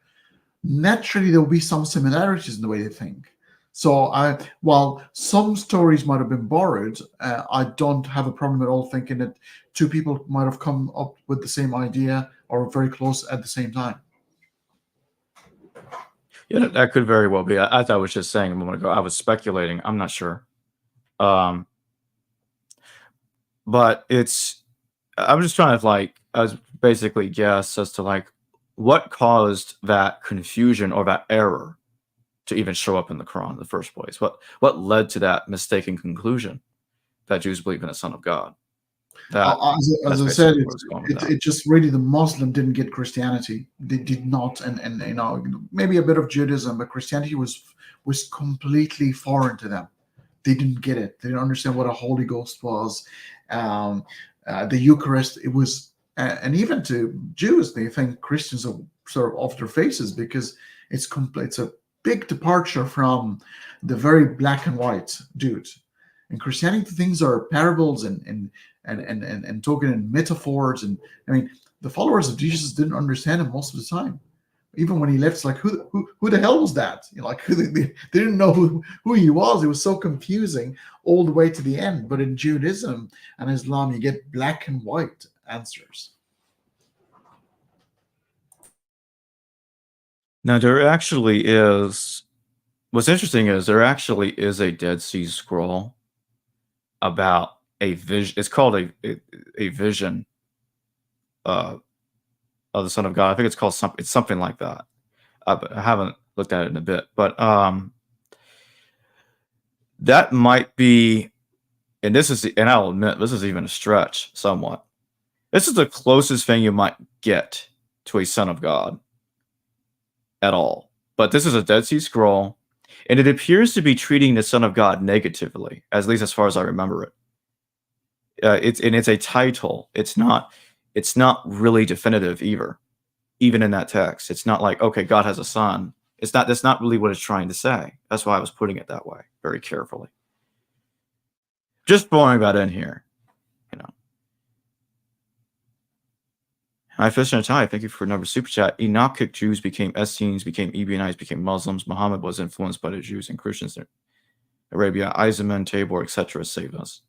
Speaker 2: naturally there will be some similarities in the way they think. So while some stories might have been borrowed, I don't have a problem at all thinking that two people might have come up with the same idea or very close at the same time.
Speaker 1: Yeah, that could very well be. As I was just saying a moment ago, I was speculating. I'm not sure. Um, but I'm just trying to I was basically guess as to what caused that confusion or that error to even show up in the Quran in the first place. What led to that mistaken conclusion that Jews believe in a Son of God?
Speaker 2: As
Speaker 1: That's
Speaker 2: I said,
Speaker 1: basically where it's going with that.
Speaker 2: it just really the Muslim didn't get Christianity. They did not, and maybe a bit of Judaism, but Christianity was completely foreign to them. They didn't get it. They didn't understand what a Holy Ghost was. The Eucharist, it was, and even to Jews, they think Christians are sort of off their faces because it's a big departure from the very black and white dude. In Christianity, things are parables and talking in metaphors, and I mean, the followers of Jesus didn't understand him most of the time. Even when he left, it's like, who the hell was that? They didn't know who he was. It was so confusing all the way to the end. But in Judaism and Islam, you get black and white answers.
Speaker 1: Now, there actually is. What's interesting is there actually is a Dead Sea Scroll about a vision. It's called a vision of the Son of God. I think it's called something. It's something like that. I haven't looked at it in a bit, but that might be. And I'll admit, this is even a stretch somewhat. This is the closest thing you might get to a Son of God at all. But this is a Dead Sea Scroll, and it appears to be treating the Son of God negatively, at least as far as I remember it. It's a title. It's not really definitive either. Even in that text, it's not like, okay, God has a son. That's not really what it's trying to say. That's why I was putting it that way, very carefully. Just throwing that in here, Hi, Fish and Tie, thank you for another super chat. Enochic Jews became Essenes, became Ebionites, became Muslims. Muhammad was influenced by the Jews and Christians in Arabia. Izaman, Tabor, etc. Save us.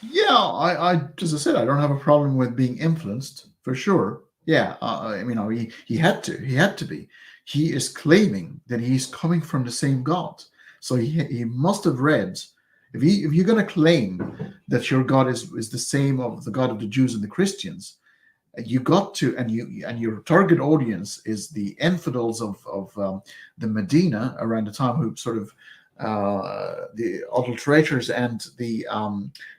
Speaker 2: Yeah, I as I said, I don't have a problem with being influenced for sure. Yeah, he had to be. He is claiming that he's coming from the same God, so he must have read. If you're going to claim that your God is the same of the God of the Jews and the Christians, you got to, and your target audience is the infidels of the Medina around the time, who sort of the adulterators and the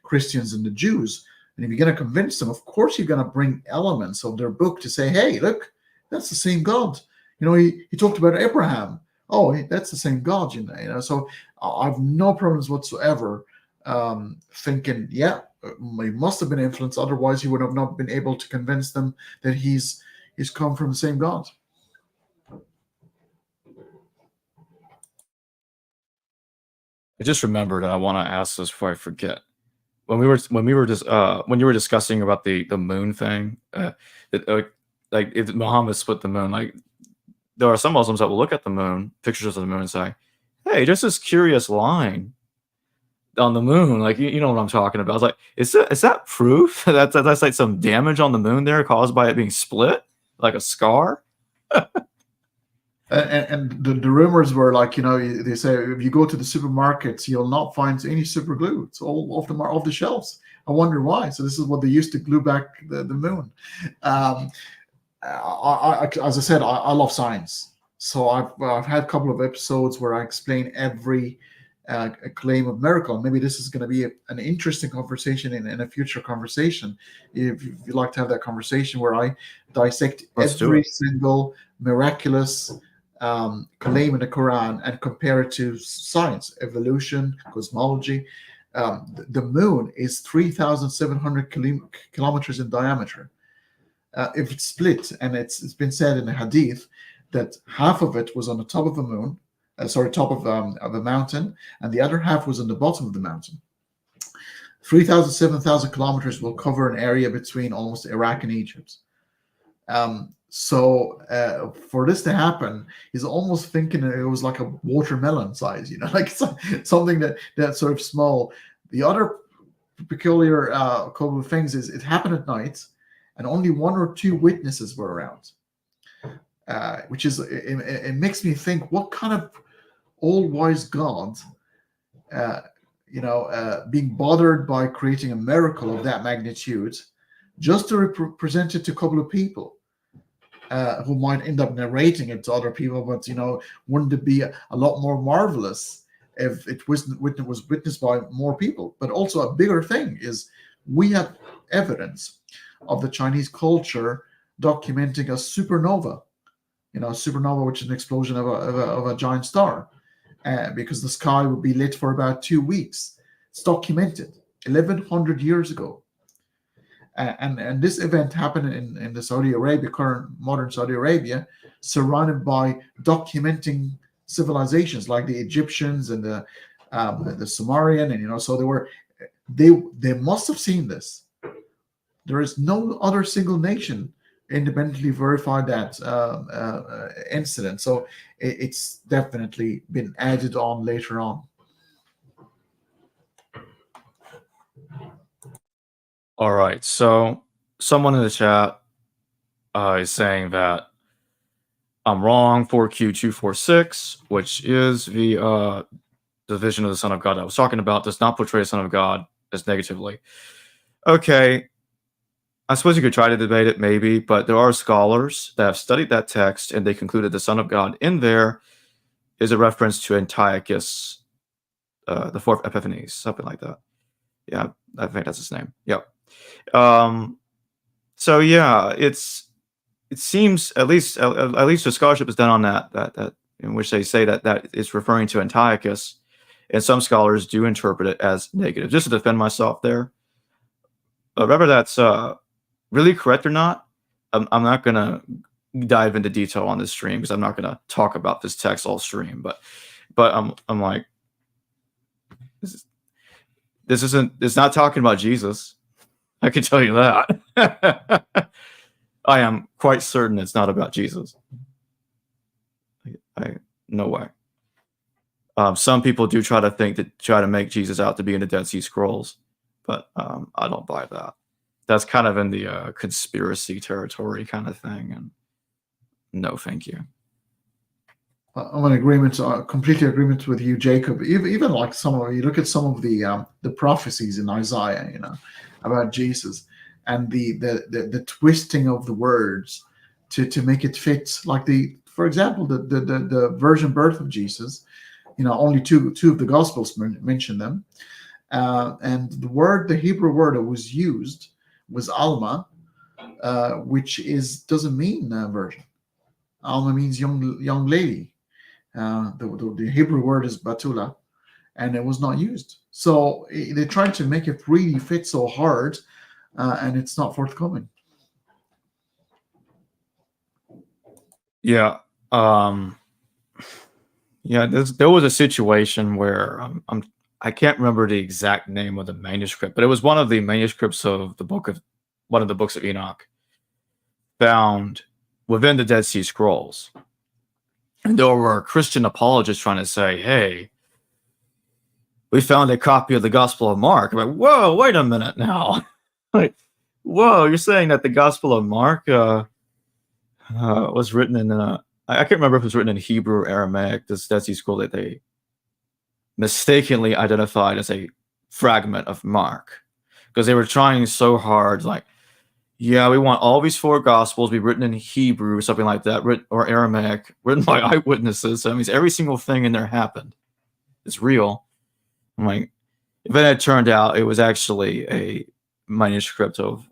Speaker 2: Christians and the Jews. And if you're going to convince them, of course you're going to bring elements of their book to say, hey, look, that's the same God. He talked about Abraham. Oh, that's the same God. So I have no problems whatsoever thinking, yeah, he must have been influenced. Otherwise, he would have not been able to convince them that he's come from the same God.
Speaker 1: I just remembered, and I want to ask this before I forget. When you were discussing about the moon thing, if Muhammad split the moon, there are some Muslims that will look at the moon, pictures of the moon, and say, "Hey, just this curious line on the moon." You know what I'm talking about. I was like, is that proof that's like some damage on the moon there caused by it being split, like a scar?
Speaker 2: And the rumors were they say if you go to the supermarkets, you'll not find any super glue. It's all off the shelves. I wonder why. So this is what they used to glue back the moon. As I said, I love science. So I've had a couple of episodes where I explain every a claim of miracle. Maybe this is going to be an interesting conversation in a future conversation. If you'd like to have that conversation where I dissect
Speaker 1: Let's do
Speaker 2: every
Speaker 1: it.
Speaker 2: single miraculous claim in the Quran and compare it to science, evolution, cosmology. The moon is 3,700 kilometers in diameter. If it's split, and it's been said in the Hadith that half of it was on the top of the moon, top of a mountain, and the other half was on the bottom of the mountain. 3,000, 7,000 kilometers will cover an area between almost Iraq and Egypt. So for this to happen, he's almost thinking it was like a watermelon size, like something that's sort of small. The other peculiar couple of things is it happened at night, and only one or two witnesses were around, which is it makes me think, what kind of all-wise God, being bothered by creating a miracle of that magnitude just to present it to a couple of people who might end up narrating it to other people. But wouldn't it be a lot more marvelous if it was witnessed by more people? But also a bigger thing is we have evidence of the Chinese culture documenting a supernova, which is an explosion of a giant star, because the sky would be lit for about 2 weeks. It's documented 1,100 years ago. And this event happened in the Saudi Arabia, current modern Saudi Arabia, surrounded by documenting civilizations like the Egyptians and the Sumerian, and so they must have seen this. There is no other single nation independently verified that incident, so it's definitely been added on later on.
Speaker 1: All right, so someone in the chat is saying that I'm wrong. 4Q246, which is the vision of the Son of God I was talking about, does not portray the Son of God as negatively. Okay, I suppose you could try to debate it, maybe, but there are scholars that have studied that text, and they concluded the Son of God in there is a reference to Antiochus, the fourth Epiphanes, something like that. Yeah, I think that's his name. Yep. So yeah, it seems at least the scholarship is done on that in which they say that it's referring to Antiochus, and some scholars do interpret it as negative. Just to defend myself there, whether that's really correct or not, I'm not gonna dive into detail on this stream because I'm not gonna talk about this text all stream. But I'm like, it's not talking about Jesus. I can tell you that. I am quite certain it's not about Jesus. No way. Some people do try to make Jesus out to be in the Dead Sea Scrolls, but I don't buy that. That's kind of in the conspiracy territory kind of thing, and no, thank you.
Speaker 2: I'm in agreement, completely agreement with you, Jacob. Even like you look at some of the prophecies in Isaiah, about Jesus, and the twisting of the words to make it fit. Like for example, the virgin birth of Jesus, only two of the Gospels mention them, and the Hebrew word that was used was Alma, which doesn't mean virgin. Alma means young lady. The Hebrew word is Batula, and it was not used. So they tried to make it really fit so hard, and it's not forthcoming.
Speaker 1: Yeah. Yeah, there was a situation where I can't remember the exact name of the manuscript, but it was one of the manuscripts of one of the books of Enoch found within the Dead Sea Scrolls. And there were Christian apologists trying to say, hey, we found a copy of the Gospel of Mark. I'm like, whoa, wait a minute now. Like, whoa, you're saying that the Gospel of Mark was written in, I can't remember if it was written in Hebrew or Aramaic, this Dead Sea Scroll that they mistakenly identified as a fragment of Mark. Because they were trying so hard, like, yeah, we want all these four Gospels be written in Hebrew or something like that, or Aramaic, written by eyewitnesses. So that means every single thing in there happened. It's real. I'm like, then it turned out it was actually a manuscript of,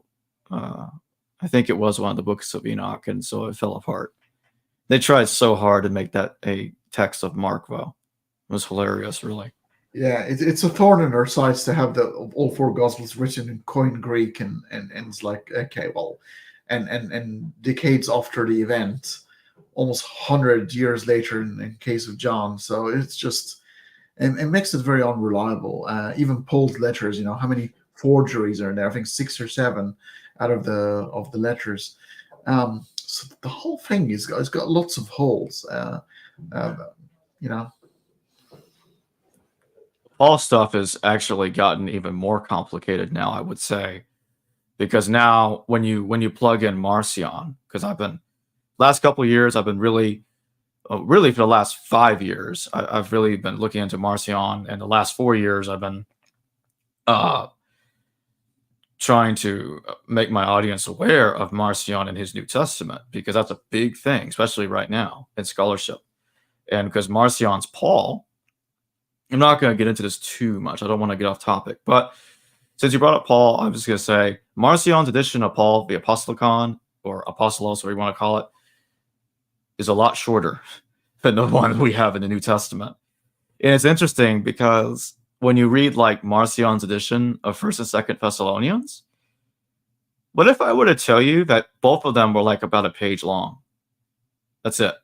Speaker 1: I think it was one of the books of Enoch, and so it fell apart. They tried so hard to make that a text of Mark, though. It was hilarious, really.
Speaker 2: Yeah, it's a thorn in our sides to have the all four gospels written in Koine Greek, and it's like, okay, well, and decades after the event, almost 100 years later in case of John. So it's just it makes it very unreliable. Even Paul's letters, how many forgeries are in there? I think 6 or 7 out of the letters. So the whole thing it's got lots of holes. You know.
Speaker 1: Paul stuff has actually gotten even more complicated now, I would say, because now when you plug in Marcion, because last couple of years I've been really for the last 5 years I've really been looking into Marcion, and the last 4 years I've been trying to make my audience aware of Marcion and his New Testament, because that's a big thing, especially right now in scholarship, and because Marcion's Paul. I'm not going to get into this too much. I don't want to get off topic. But since you brought up Paul, I'm just going to say Marcion's edition of Paul, the Apostolicon, or Apostolos, whatever you want to call it, is a lot shorter than the one we have in the New Testament. And it's interesting because when you read like Marcion's edition of 1st and 2nd Thessalonians, what if I were to tell you that both of them were like about a page long? That's it.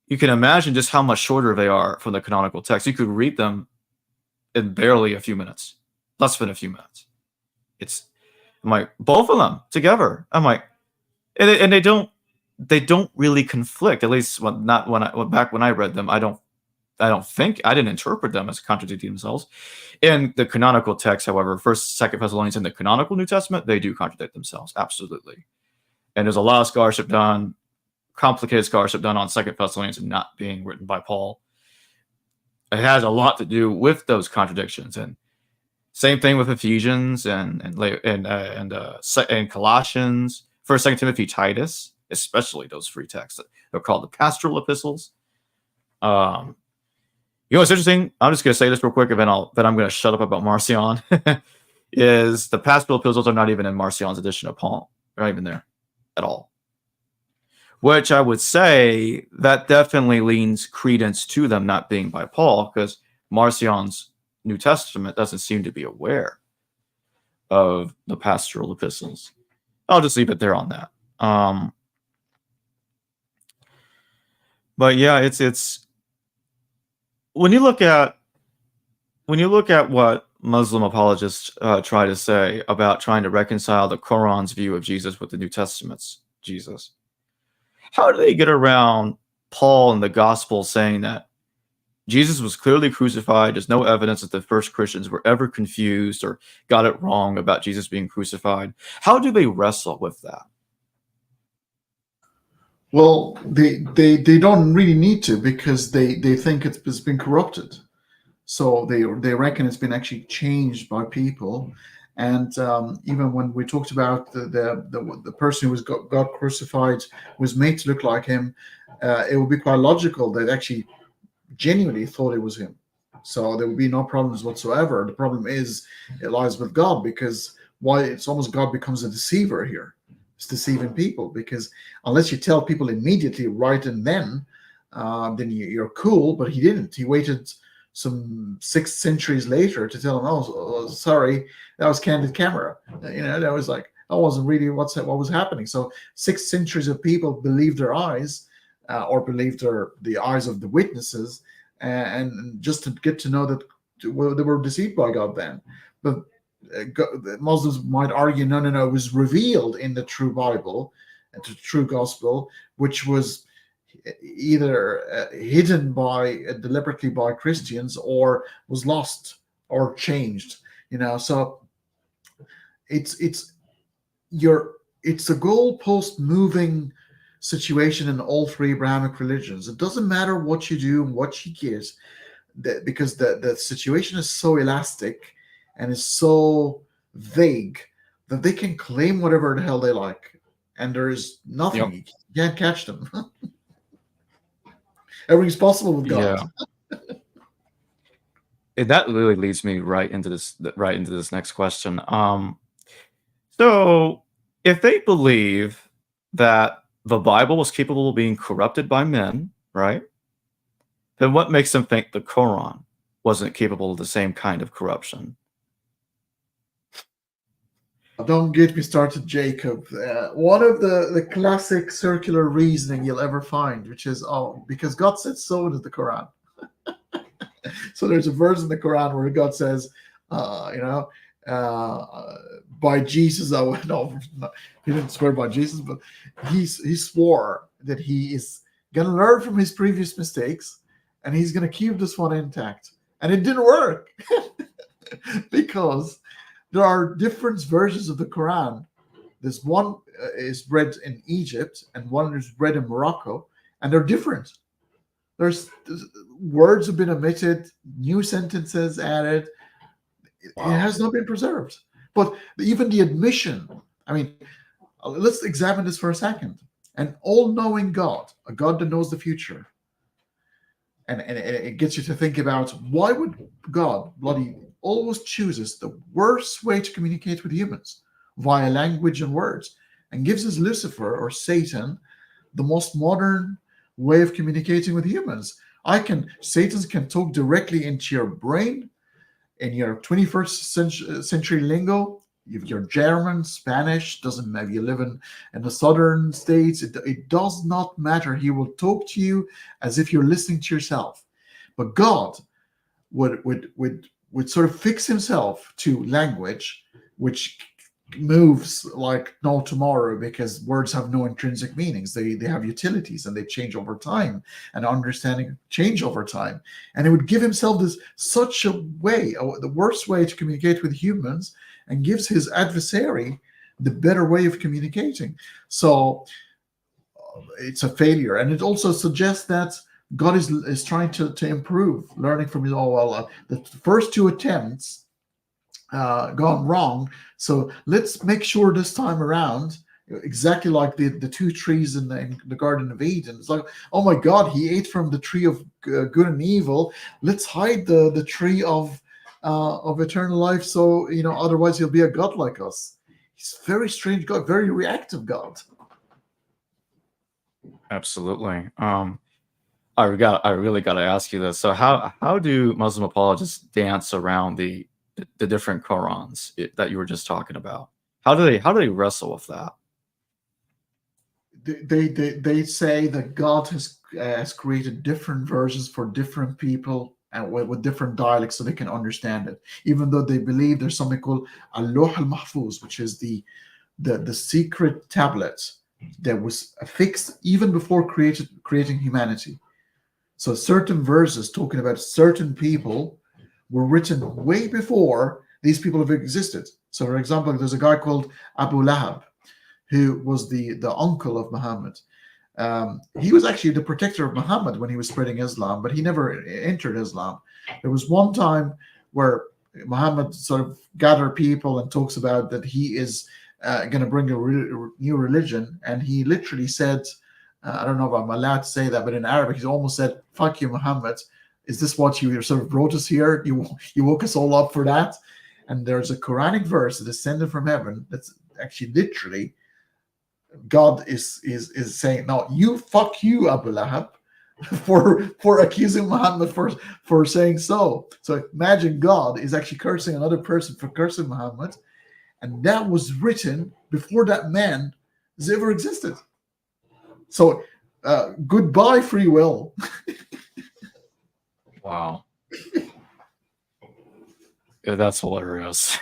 Speaker 1: You can imagine just how much shorter they are from the canonical text. You could read them in barely a few minutes, less than a few minutes. I'm like, both of them together. I'm like, and they don't really conflict. At least back when I read them, I don't think I didn't interpret them as contradicting themselves. In the canonical text, however, 1st, 2nd Thessalonians in the canonical New Testament, they do contradict themselves, absolutely. And there's a lot of scholarship done. Complicated scholarship done on 2nd Thessalonians and not being written by Paul. It has a lot to do with those contradictions, and same thing with Ephesians and Colossians, 1st, 2nd Timothy, Titus, especially those 3 texts. They're called the pastoral epistles. You know what's interesting? I'm just going to say this real quick, and then I'm going to shut up about Marcion. Is the pastoral epistles are not even in Marcion's edition of Paul? They're not even there at all. Which I would say that definitely leans credence to them not being by Paul, because Marcion's New Testament doesn't seem to be aware of the pastoral epistles. I'll just leave it there on that. But yeah, it's when you look at what Muslim apologists try to say about trying to reconcile the Quran's view of Jesus with the New Testament's Jesus. How do they get around Paul in the gospel saying that Jesus was clearly crucified? There's no evidence that the first Christians were ever confused or got it wrong about Jesus being crucified. How do they wrestle with that?
Speaker 2: Well, they don't really need to, because they think it's been corrupted. So they reckon it's been actually changed by people. And even when we talked about the person who got crucified was made to look like him, it would be quite logical that actually genuinely thought it was him. So there would be no problems whatsoever. The problem is it lies with God, because why it's almost God becomes a deceiver here. It's deceiving people, because unless you tell people immediately right and then you're cool. But he didn't. He waited some 6 centuries later to tell them, oh, sorry, that was candid camera. That was like, that wasn't really what was happening. So 6 centuries of people believed their eyes, or believed the eyes of the witnesses, and just to get to know that they were deceived by God then. But Muslims might argue, no, it was revealed in the true Bible and the true gospel, which was either hidden deliberately by Christians, or was lost or changed. So it's a goalpost moving situation in all 3 Abrahamic religions. It doesn't matter what you do and what you get, because the situation is so elastic and is so vague that they can claim whatever the hell they like, and there is nothing.
Speaker 1: Yep.
Speaker 2: You can't catch them. Everything's possible with God.
Speaker 1: Yeah. that really leads me right into this next question. So if they believe that the Bible was capable of being corrupted by men, right? Then what makes them think the Quran wasn't capable of the same kind of corruption?
Speaker 2: Don't get me started, Jacob. One of the classic circular reasoning you'll ever find, which is, oh, because God said so did the Quran. So there's a verse in the Quran where God says, by Jesus, I would, no, he didn't swear by Jesus, but he swore that he is going to learn from his previous mistakes and he's going to keep this one intact. And it didn't work because there are different versions of the Quran. This one is read in Egypt and one is read in Morocco, and they're different. There's words have been omitted, new sentences added.
Speaker 1: Wow.
Speaker 2: It has not been preserved. But even the admission, I mean, let's examine this for a second. An all-knowing God, a God that knows the future. And it gets you to think about, why would God bloody always chooses the worst way to communicate with humans, via language and words, and gives us Lucifer or Satan the most modern way of communicating with humans. Satan can talk directly into your brain in your 21st century lingo. If you're German, Spanish, doesn't matter. You live in the southern states, it does not matter. He will talk to you as if you're listening to yourself. But God would sort of fix himself to language, which moves like no tomorrow, because words have no intrinsic meanings. They have utilities and they change over time, and understanding change over time. And it would give himself such a way, the worst way to communicate with humans, and gives his adversary the better way of communicating. So it's a failure. And it also suggests that God is trying to improve, learning from his, the first two attempts gone wrong. So let's make sure this time around, exactly like the two trees in the Garden of Eden. It's like, oh my God, he ate from the tree of good and evil. Let's hide the tree of eternal life. So, otherwise he'll be a God like us. He's a very strange God, very reactive God.
Speaker 1: Absolutely. I really got to ask you this. So how do Muslim apologists dance around the different Qurans that you were just talking about? How do they wrestle with that?
Speaker 2: They say that God has created different versions for different people and with different dialects, so they can understand it. Even though they believe there's something called Al-Lawh al-Mahfuz, which is the secret tablet that was affixed even before creating humanity. So certain verses talking about certain people were written way before these people have existed. So, for example, there's a guy called Abu Lahab, who was the uncle of Muhammad. He was actually the protector of Muhammad when he was spreading Islam, but he never entered Islam. There was one time where Muhammad sort of gathered people and talks about that he is going to bring a new religion, and he literally said, I don't know if I'm allowed to say that, but in Arabic, he almost said, "Fuck you, Muhammad. Is this what you sort of brought us here? You woke us all up for that?" And there's a Quranic verse that descended from heaven that's actually literally God is saying, "No, fuck you, Abu Lahab, for accusing Muhammad for saying so." So imagine God is actually cursing another person for cursing Muhammad, and that was written before that man has ever existed. So goodbye, free will.
Speaker 1: Wow. Yeah, that's hilarious.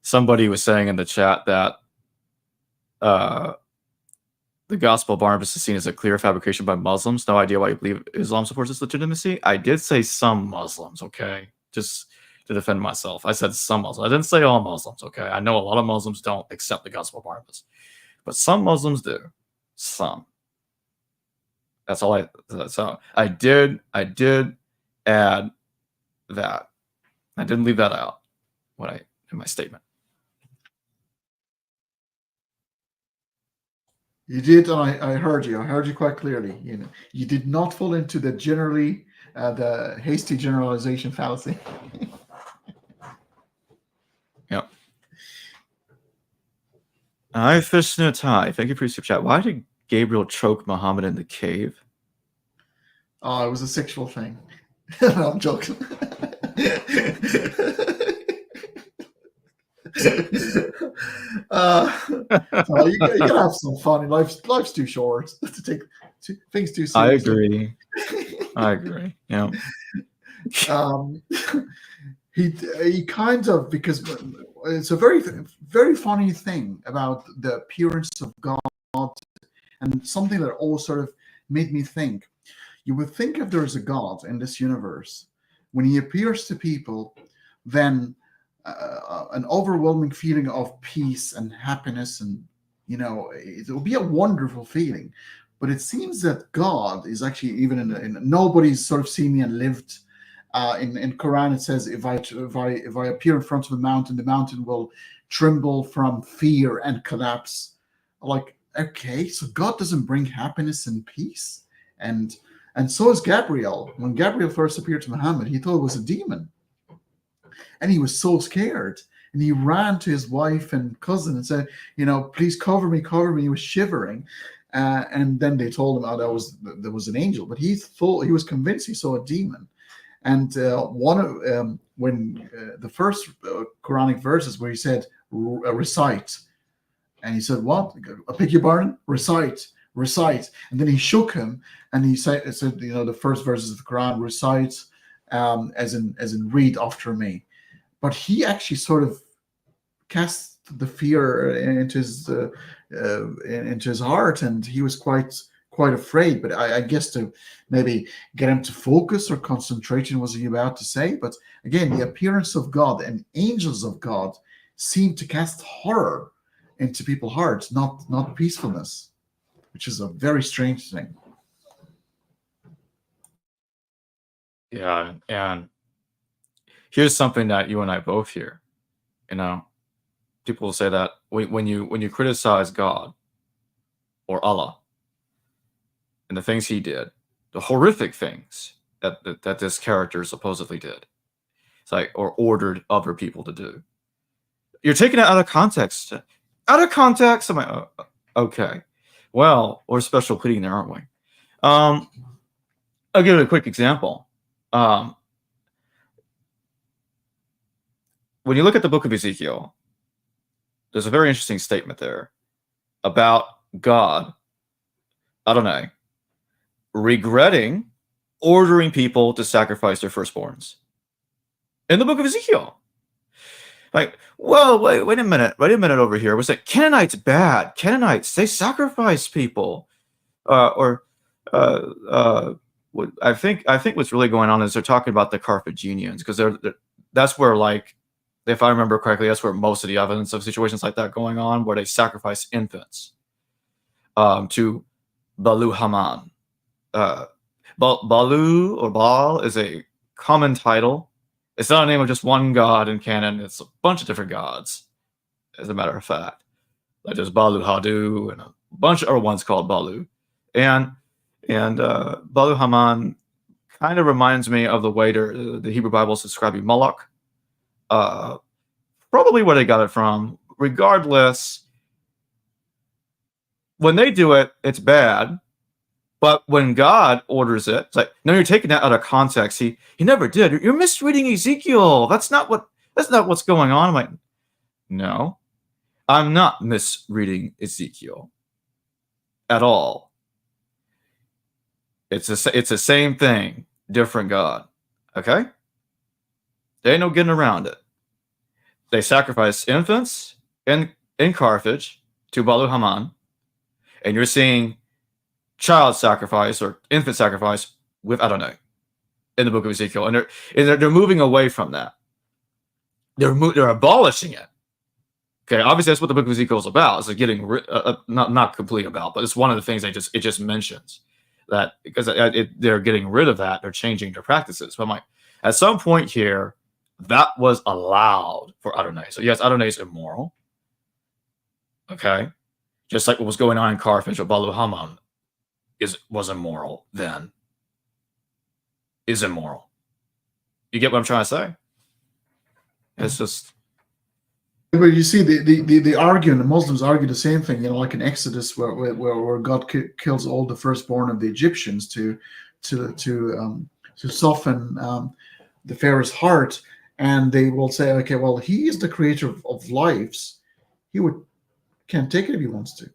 Speaker 1: Somebody was saying in the chat that the Gospel of Barnabas is seen as a clear fabrication by Muslims. No idea why you believe Islam supports its legitimacy. I did say some Muslims, okay? Just to defend myself. I said some Muslims. I didn't say all Muslims, okay? I know a lot of Muslims don't accept the Gospel of Barnabas, but some Muslims do. Some. That's all I did add that. I didn't leave that out in my statement.
Speaker 2: You did, and I heard you. I heard you quite clearly. You know, you did not fall into the hasty generalization fallacy.
Speaker 1: Yep. I fish no tie. Thank you for your super chat. Why did Gabriel choke Muhammad in the cave?
Speaker 2: Oh, it was a sexual thing. No, I'm joking. So you gotta have some fun. Life's too short to take things too seriously.
Speaker 1: I agree. Yeah.
Speaker 2: He kind of, because it's a very funny thing about the appearance of God, and something that always sort of made me think. You would think if there's a God in this universe, when he appears to people, then an overwhelming feeling of peace and happiness, and it will be a wonderful feeling. But it seems that God is actually, even in nobody's sort of seen me and lived. In Quran, it says, if I appear in front of the mountain will tremble from fear and collapse. Like, okay, so God doesn't bring happiness and peace, and so is Gabriel. When Gabriel first appeared to Muhammad, he thought it was a demon, and he was so scared, and he ran to his wife and cousin and said, please cover me, cover me. He was shivering. And then they told him, there was an angel, but he was convinced he saw a demon. And when the first Quranic verses where he said, recite, and he said, what? I beg your pardon? Recite. And then he shook him, and he said, the first verses of the Quran, recite, as in read after me. But he actually sort of cast the fear into his heart, and he was quite afraid. But I guess to maybe get him to focus or concentration was he about to say. But again, the appearance of God and angels of God seem to cast horror into people's hearts, not peacefulness, which is a very strange thing.
Speaker 1: Yeah, and here's something that you and I both hear. People will say that when you criticize God or Allah and the things he did, the horrific things that this character supposedly did, it's like, or ordered other people to do, you're taking it out of context. Out of context, I'm like, oh, okay, well, we're special pleading there, aren't we? I'll give you a quick example. When you look at the book of Ezekiel, there's a very interesting statement there about God, Adonai, regretting ordering people to sacrifice their firstborns. In the book of Ezekiel. Like, whoa, wait a minute over here. Was it Canaanites bad? Canaanites, they sacrifice people. I think what's really going on is they're talking about the Carthaginians, because that's where, like, if I remember correctly, that's where most of the evidence of situations like that going on, where they sacrifice infants to Balu Haman. Balu or Baal is a common title. It's not a name of just one god in canon. It's a bunch of different gods, as a matter of fact. Like there's Balu Hadu and a bunch of other ones called Balu. And Balu Haman kind of reminds me of the way the Hebrew Bible is describing Moloch. Probably where they got it from. Regardless, when they do it, it's bad. But when God orders it, it's like, no, you're taking that out of context. He never did. You're misreading Ezekiel. That's not what's going on. I'm like, no, I'm not misreading Ezekiel at all. It's the same thing, different God. Okay? There ain't no getting around it. They sacrifice infants in Carthage to Balu Haman, and you're seeing child sacrifice or infant sacrifice with Adonai in the book of Ezekiel, and they're moving away from that. They're abolishing it. Okay, obviously that's what the book of Ezekiel is about. It's like getting not completely about, but it's one of the things it just mentions that, because they're getting rid of that, they're changing their practices. But at some point here, that was allowed for Adonai. So yes, Adonai is immoral. Okay, Just like what was going on in Carthage with Bala Hammam was immoral then. Is immoral. You get what I'm trying to say? It's just...
Speaker 2: But you see, the argue, and the Muslims argue the same thing, like in Exodus, where God kills all the firstborn of the Egyptians to soften the Pharaoh's heart, and they will say, okay, well, he is the creator of lives. He can't take it if he wants to.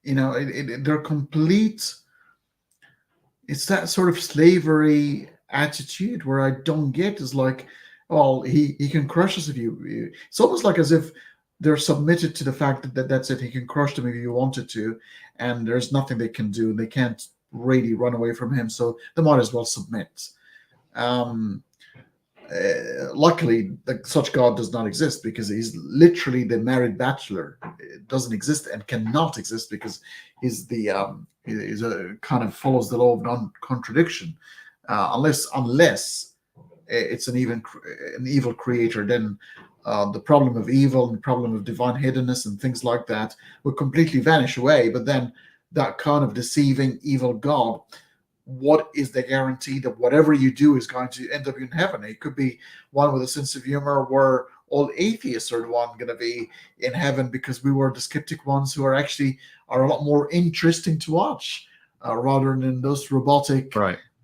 Speaker 2: They're complete. It's that sort of slavery attitude where I don't get is like, well, he can crush us if you. It's almost like as if they're submitted to the fact that that's it. He can crush them if you wanted to, and there's nothing they can do. They can't really run away from him, so they might as well submit. Luckily, such God does not exist because he's literally the married bachelor. It doesn't exist and cannot exist because he's he's a kind of follows the law of non-contradiction, unless it's an evil creator. Then the problem of evil and the problem of divine hiddenness and things like that will completely vanish away. But then that kind of deceiving evil God, what is the guarantee that whatever you do is going to end up in heaven? It could be one with a sense of humor where all atheists are the one going to be in heaven because we were the skeptic ones who are a lot more interesting to watch rather than those robotic,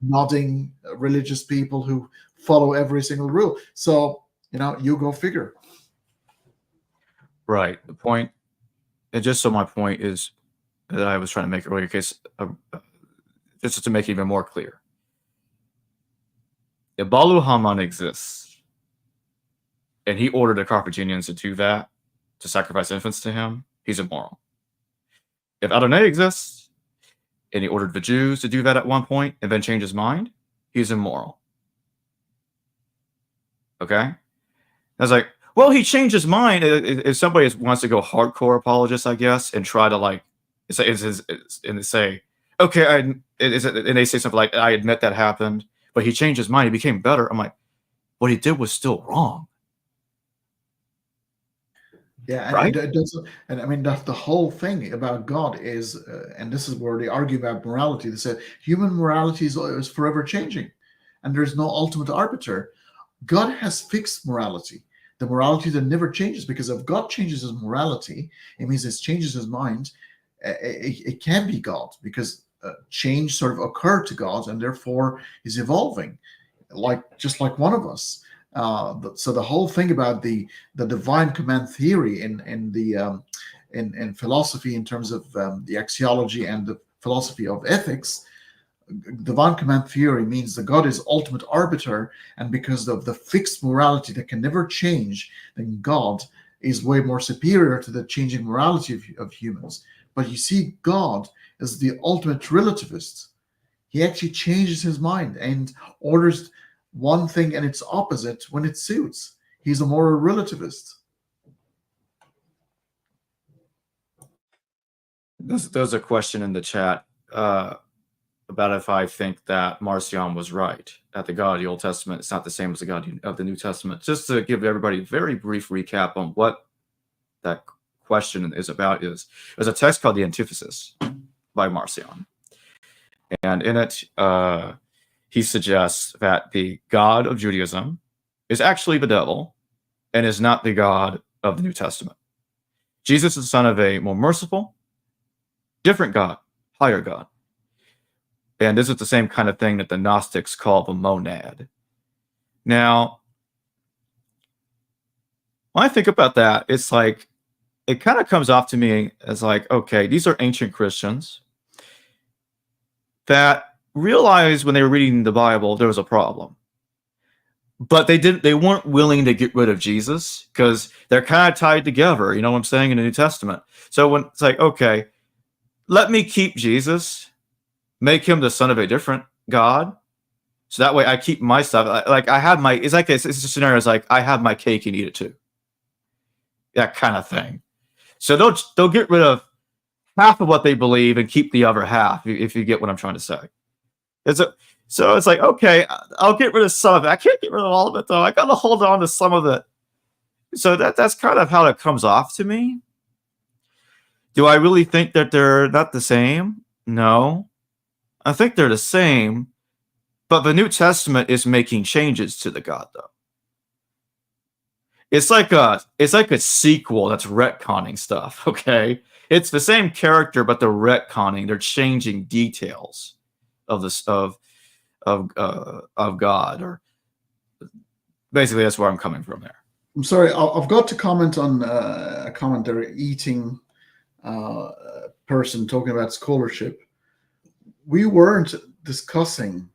Speaker 2: nodding religious people who follow every single rule. So, you go figure.
Speaker 1: Right. The point, and just so my point is that I was trying to make earlier, case just to make it even more clear. If Bala Hammam exists, and he ordered the Carthaginians to do that, to sacrifice infants to him, he's immoral. If Adonai exists, and he ordered the Jews to do that at one point, and then changed his mind, he's immoral. Okay? I was like, well, he changed his mind. If somebody wants to go hardcore apologist, I guess, and try to say, okay, and they say something like, I admit that happened, but he changed his mind. He became better. I'm like, what he did was still wrong.
Speaker 2: Yeah,
Speaker 1: right?
Speaker 2: And I mean, that's the whole thing about God is, and this is where they argue about morality. They say human morality is forever changing, and there's no ultimate arbiter. God has fixed morality, the morality that never changes, because if God changes his morality, it means it changes his mind. It can be God, because change sort of occurred to God, and therefore is evolving, just like one of us. So the whole thing about the divine command theory in philosophy, in terms of the axiology and the philosophy of ethics, divine command theory means that God is ultimate arbiter, and because of the fixed morality that can never change, then God is way more superior to the changing morality of humans. But you see, God is the ultimate relativist. He actually changes his mind and orders one thing and its opposite when it suits. He's a moral relativist.
Speaker 1: There's a question in the chat about if I think that Marcion was right, that the God of the Old Testament is not the same as the God of the New Testament. Just to give everybody a very brief recap on what that question is about, there's a text called the Antithesis by Marcion. And in it, he suggests that the God of Judaism is actually the devil and is not the God of the New Testament. Jesus is the son of a more merciful, different God, higher God. And this is the same kind of thing that the Gnostics call the monad. Now, when I think about that, it's like, it kind of comes off to me as like, okay, these are ancient Christians that realized when they were reading the Bible there was a problem, but they weren't willing to get rid of Jesus because they're kind of tied together, you know what I'm saying, in the New Testament. So when it's like, okay, let me keep Jesus, make him the son of a different God, so that way I keep my stuff. Like I have my, it's like it's a scenario. It's like I have my cake and eat it too, that kind of thing. So they'll get rid of half of what they believe and keep the other half, if you get what I'm trying to say. So it's like, okay, I'll get rid of some of it. I can't get rid of all of it, though. I got to hold on to some of it. So that's kind of how it comes off to me. Do I really think that they're not the same? No. I think they're the same, but the New Testament is making changes to the God, though. It's like a sequel that's retconning stuff, okay? It's the same character, but they're retconning. They're changing details of this of God, or basically that's where I'm coming from there.
Speaker 2: I'm sorry, I've got to comment on a commentary eating person talking about scholarship. We weren't discussing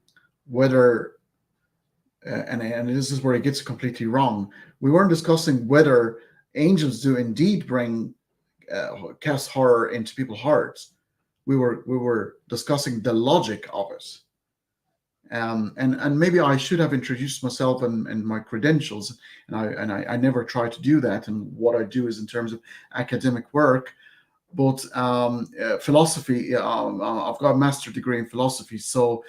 Speaker 2: whether, and this is where it gets completely wrong. We weren't discussing whether angels do indeed bring cast horror into people's hearts. We were discussing the logic of it. And maybe I should have introduced myself and my credentials, and I never try to do that. And what I do is in terms of academic work, but philosophy. I've got a master's degree in philosophy, so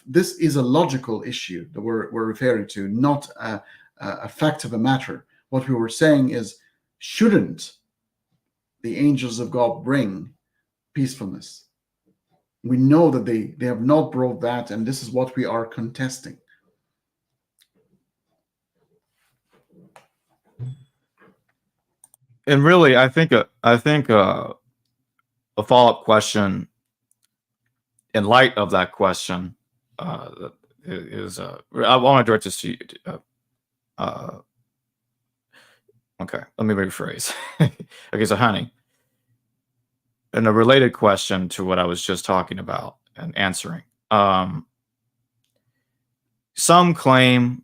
Speaker 2: this is a logical issue that we're referring to, not a fact of a matter. What we were saying is, shouldn't the angels of God bring peacefulness? We know that they have not brought that, and this is what we are contesting.
Speaker 1: And really, I think a follow-up question in light of that question is I want to direct this to you. Okay, let me rephrase. Okay, so honey, and a related question to what I was just talking about and answering. Some claim,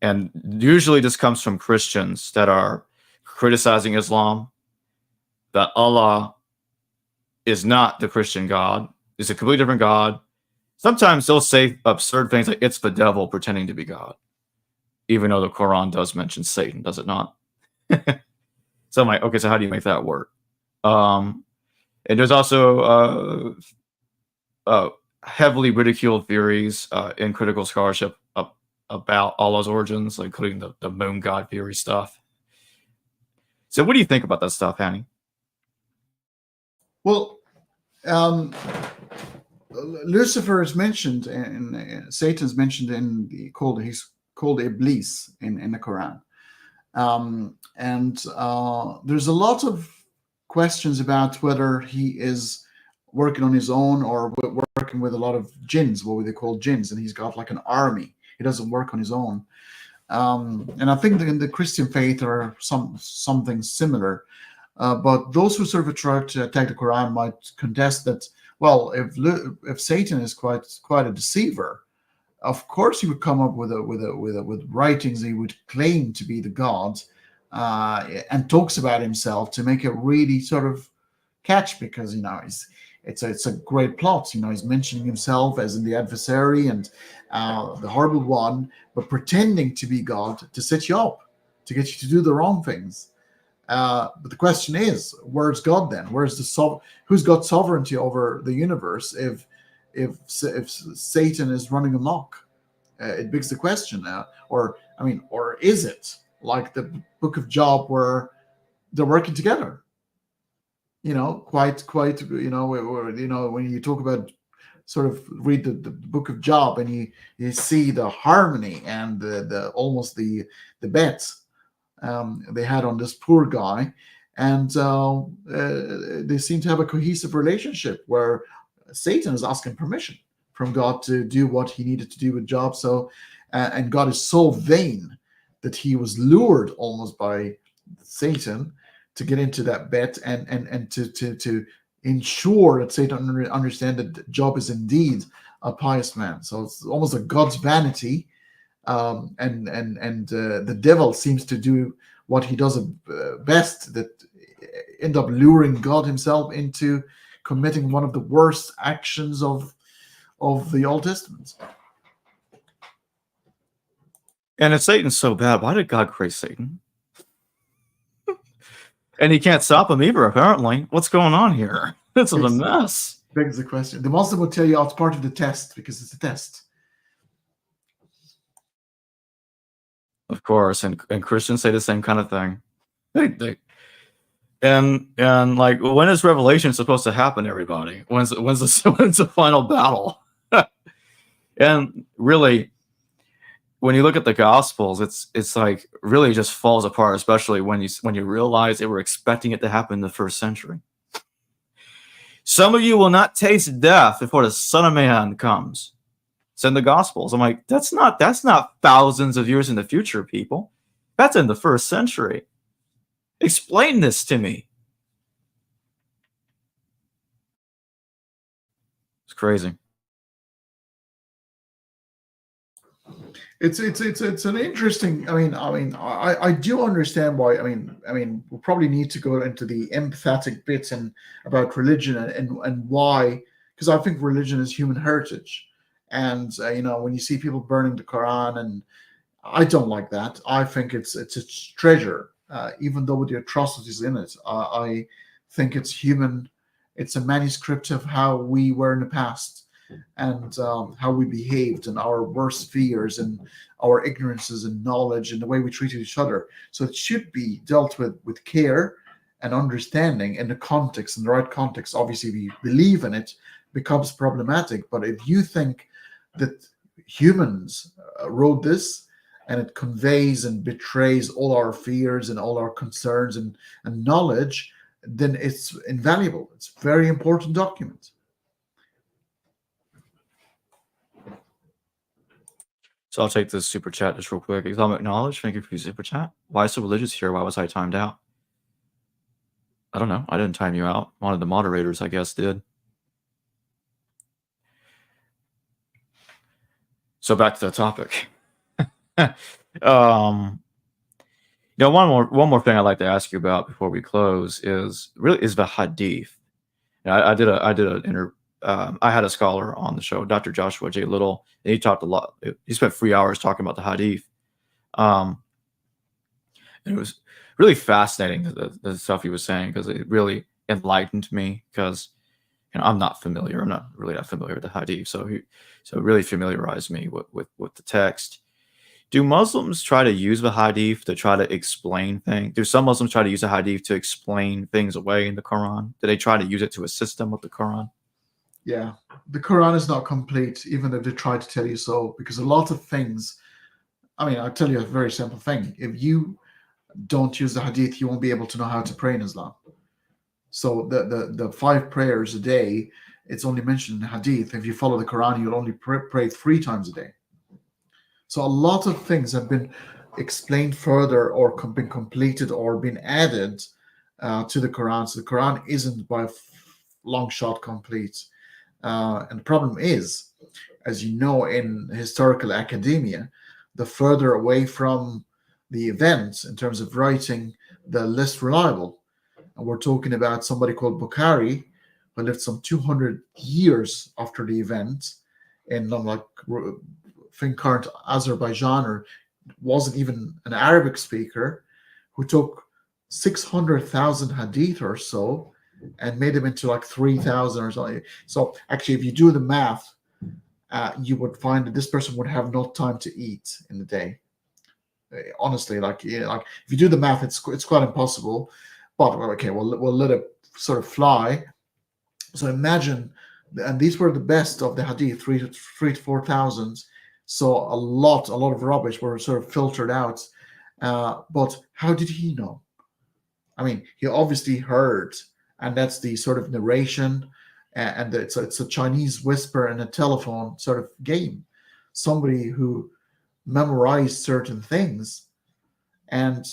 Speaker 1: and usually this comes from Christians that are criticizing Islam, that Allah is not the Christian God. It's a completely different God. Sometimes they'll say absurd things like it's the devil pretending to be God, even though the Quran does mention Satan, does it not? So I'm like, okay, so how do you make that work? And there's also heavily ridiculed theories in critical scholarship about Allah's origins, like including the moon god theory stuff. So what do you think about that stuff, Hanny?
Speaker 2: Well, Lucifer is mentioned, and Satan's mentioned he's called Iblis in the Quran. And there's a lot of questions about whether he is working on his own or working with a lot of jinns, what they call jinns, and he's got like an army. He doesn't work on his own. And I think that in the Christian faith there are something similar. But those who sort of try to attack the Quran might contest that, well, if Satan is quite a deceiver, of course he would come up with writings he would claim to be the God, and talks about himself to make it really sort of catch, because it's a great plot. He's mentioning himself as in the adversary and the horrible one, but pretending to be God to set you up, to get you to do the wrong things. But the question is, where's God then? Who's got sovereignty over the universe if Satan is running amok? It begs the question. Or is it like the Book of Job where they're working together? Quite. When you talk about, sort of read the Book of Job, and you see the harmony and the almost the bets they had on this poor guy, and they seem to have a cohesive relationship where Satan is asking permission from God to do what he needed to do with Job. So, and God is so vain that he was lured almost by Satan to get into that bet, and to ensure that Satan understand that Job is indeed a pious man. So it's almost a God's vanity. And the devil seems to do what he does best, that end up luring God himself into committing one of the worst actions of the Old Testament.
Speaker 1: And if Satan's so bad, why did God create Satan? And he can't stop him either, apparently. What's going on here? This is a mess.
Speaker 2: Begs the question. The Muslim will tell you it's part of the test, because it's a test.
Speaker 1: Of course, and Christians say the same kind of thing. And like, when is Revelation supposed to happen, everybody? When's the final battle? And really, when you look at the Gospels, it's like really just falls apart, especially when you realize they were expecting it to happen in the first century. Some of you will not taste death before the Son of Man comes. It's in the Gospels. I'm like, that's not thousands of years in the future, people. That's in the first century. Explain this to me. It's crazy.
Speaker 2: It's an interesting. I do understand why. We probably need to go into the empathetic bits and about religion and why, because I think religion is human heritage, and when you see people burning the Quran, and I don't like that. I think it's a treasure, even though with the atrocities in it. I think it's human. It's a manuscript of how we were in the past, and how we behaved, and our worst fears, and our ignorances and knowledge, and the way we treated each other. So it should be dealt with care and understanding in the context, in the right context. Obviously, if you believe in it, becomes problematic. But if you think that humans wrote this, and it conveys and betrays all our fears and all our concerns and knowledge, then it's invaluable. It's a very important document.
Speaker 1: So I'll take this super chat just real quick. Islamic Knowledge, thank you for your super chat. Why so religious here? Why was I timed out? I don't know. I didn't time you out. One of the moderators, I guess, did. So back to the topic. One more thing I'd like to ask you about before we close is the Hadith. I had a scholar on the show, Dr. Joshua J. Little, and he talked a lot. He spent 3 hours talking about the Hadith. And it was really fascinating, the stuff he was saying, because it really enlightened me, because I'm not familiar. I'm not really that familiar with the Hadith. So it really familiarized me with the text. Do Muslims try to use the Hadith to try to explain things? Do some Muslims try to use the Hadith to explain things away in the Quran? Do they try to use it to assist them with the Quran?
Speaker 2: Yeah, the Quran is not complete, even if they try to tell you so, because a lot of things. I'll tell you a very simple thing. If you don't use the Hadith, you won't be able to know how to pray in Islam. So the 5 prayers a day, it's only mentioned in the Hadith. If you follow the Quran, you'll only pray 3 times a day. So a lot of things have been explained further, or been completed, or been added to the Quran. So the Quran isn't by a long shot complete. And the problem is, as you know, in historical academia, the further away from the events in terms of writing, the less reliable. And we're talking about somebody called Bukhari, who lived some 200 years after the event in current Azerbaijan, or wasn't even an Arabic speaker, who took 600,000 hadith or so and made them into 3,000 or something. So actually, if you do the math, you would find that this person would have no time to eat in the day. Honestly, if you do the math, it's quite impossible. But okay, we'll let it sort of fly. So imagine, and these were the best of the hadith, 3,000 to 4,000. So a lot of rubbish were sort of filtered out. But how did he know? He obviously heard, and that's the sort of narration, and it's a Chinese whisper and a telephone sort of game. Somebody who memorized certain things, and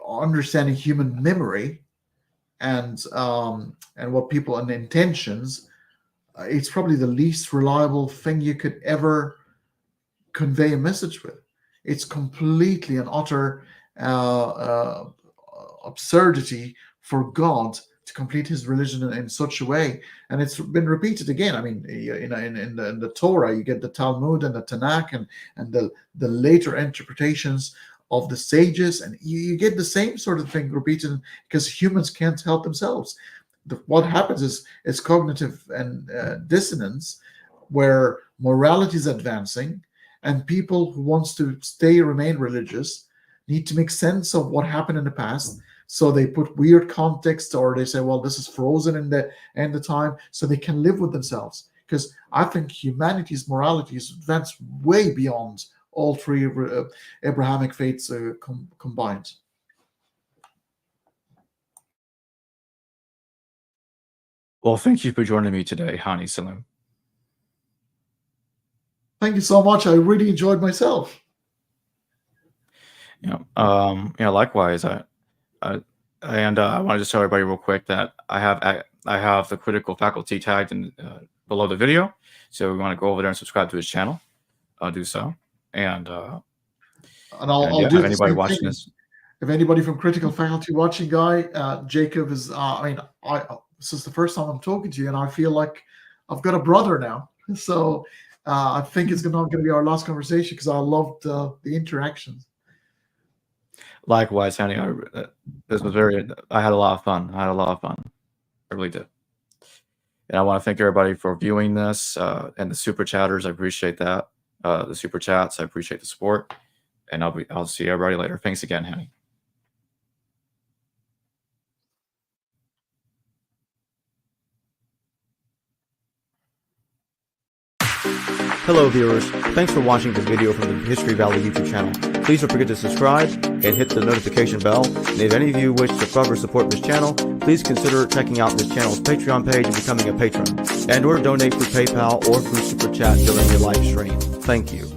Speaker 2: understanding human memory, and what people and intentions. It's probably the least reliable thing you could ever convey a message with. It's completely an utter absurdity for God to complete his religion in such a way. And it's been repeated again. In the Torah, you get the Talmud and the Tanakh, and the later interpretations of the sages, and you get the same sort of thing repeated, because humans can't help themselves. What happens is cognitive and dissonance, where morality is advancing, and people who wants to remain religious need to make sense of what happened in the past. So they put weird context, or they say, well, this is frozen in the end of time, so they can live with themselves. Because I think humanity's morality is advanced way beyond all three Abrahamic faiths combined.
Speaker 1: Well, thank you for joining me today, Hani Salim.
Speaker 2: Thank you so much. I really enjoyed myself.
Speaker 1: Likewise. I want to just tell everybody real quick that I have the critical faculty tagged in below the video, so we want to go over there and subscribe to his channel. I'll do so, and
Speaker 2: I'll do
Speaker 1: have
Speaker 2: the
Speaker 1: anybody
Speaker 2: same
Speaker 1: watching
Speaker 2: thing.
Speaker 1: this.
Speaker 2: If anybody from critical faculty watching, Jacob is. This is the first time I'm talking to you, and I feel like I've got a brother now. So I think it's not going to be our last conversation, because I loved the interactions.
Speaker 1: Likewise, Hani. I had a lot of fun. I really did. And I want to thank everybody for viewing this, and the super chatters. I appreciate that. The super chats. I appreciate the support. And I'll see everybody later. Thanks again, Hani.
Speaker 3: Hello viewers, thanks for watching this video from the History Valley YouTube channel. Please don't forget to subscribe and hit the notification bell. And if any of you wish to further support this channel, please consider checking out this channel's Patreon page and becoming a patron. And or donate through PayPal or through Super Chat during your live stream. Thank you.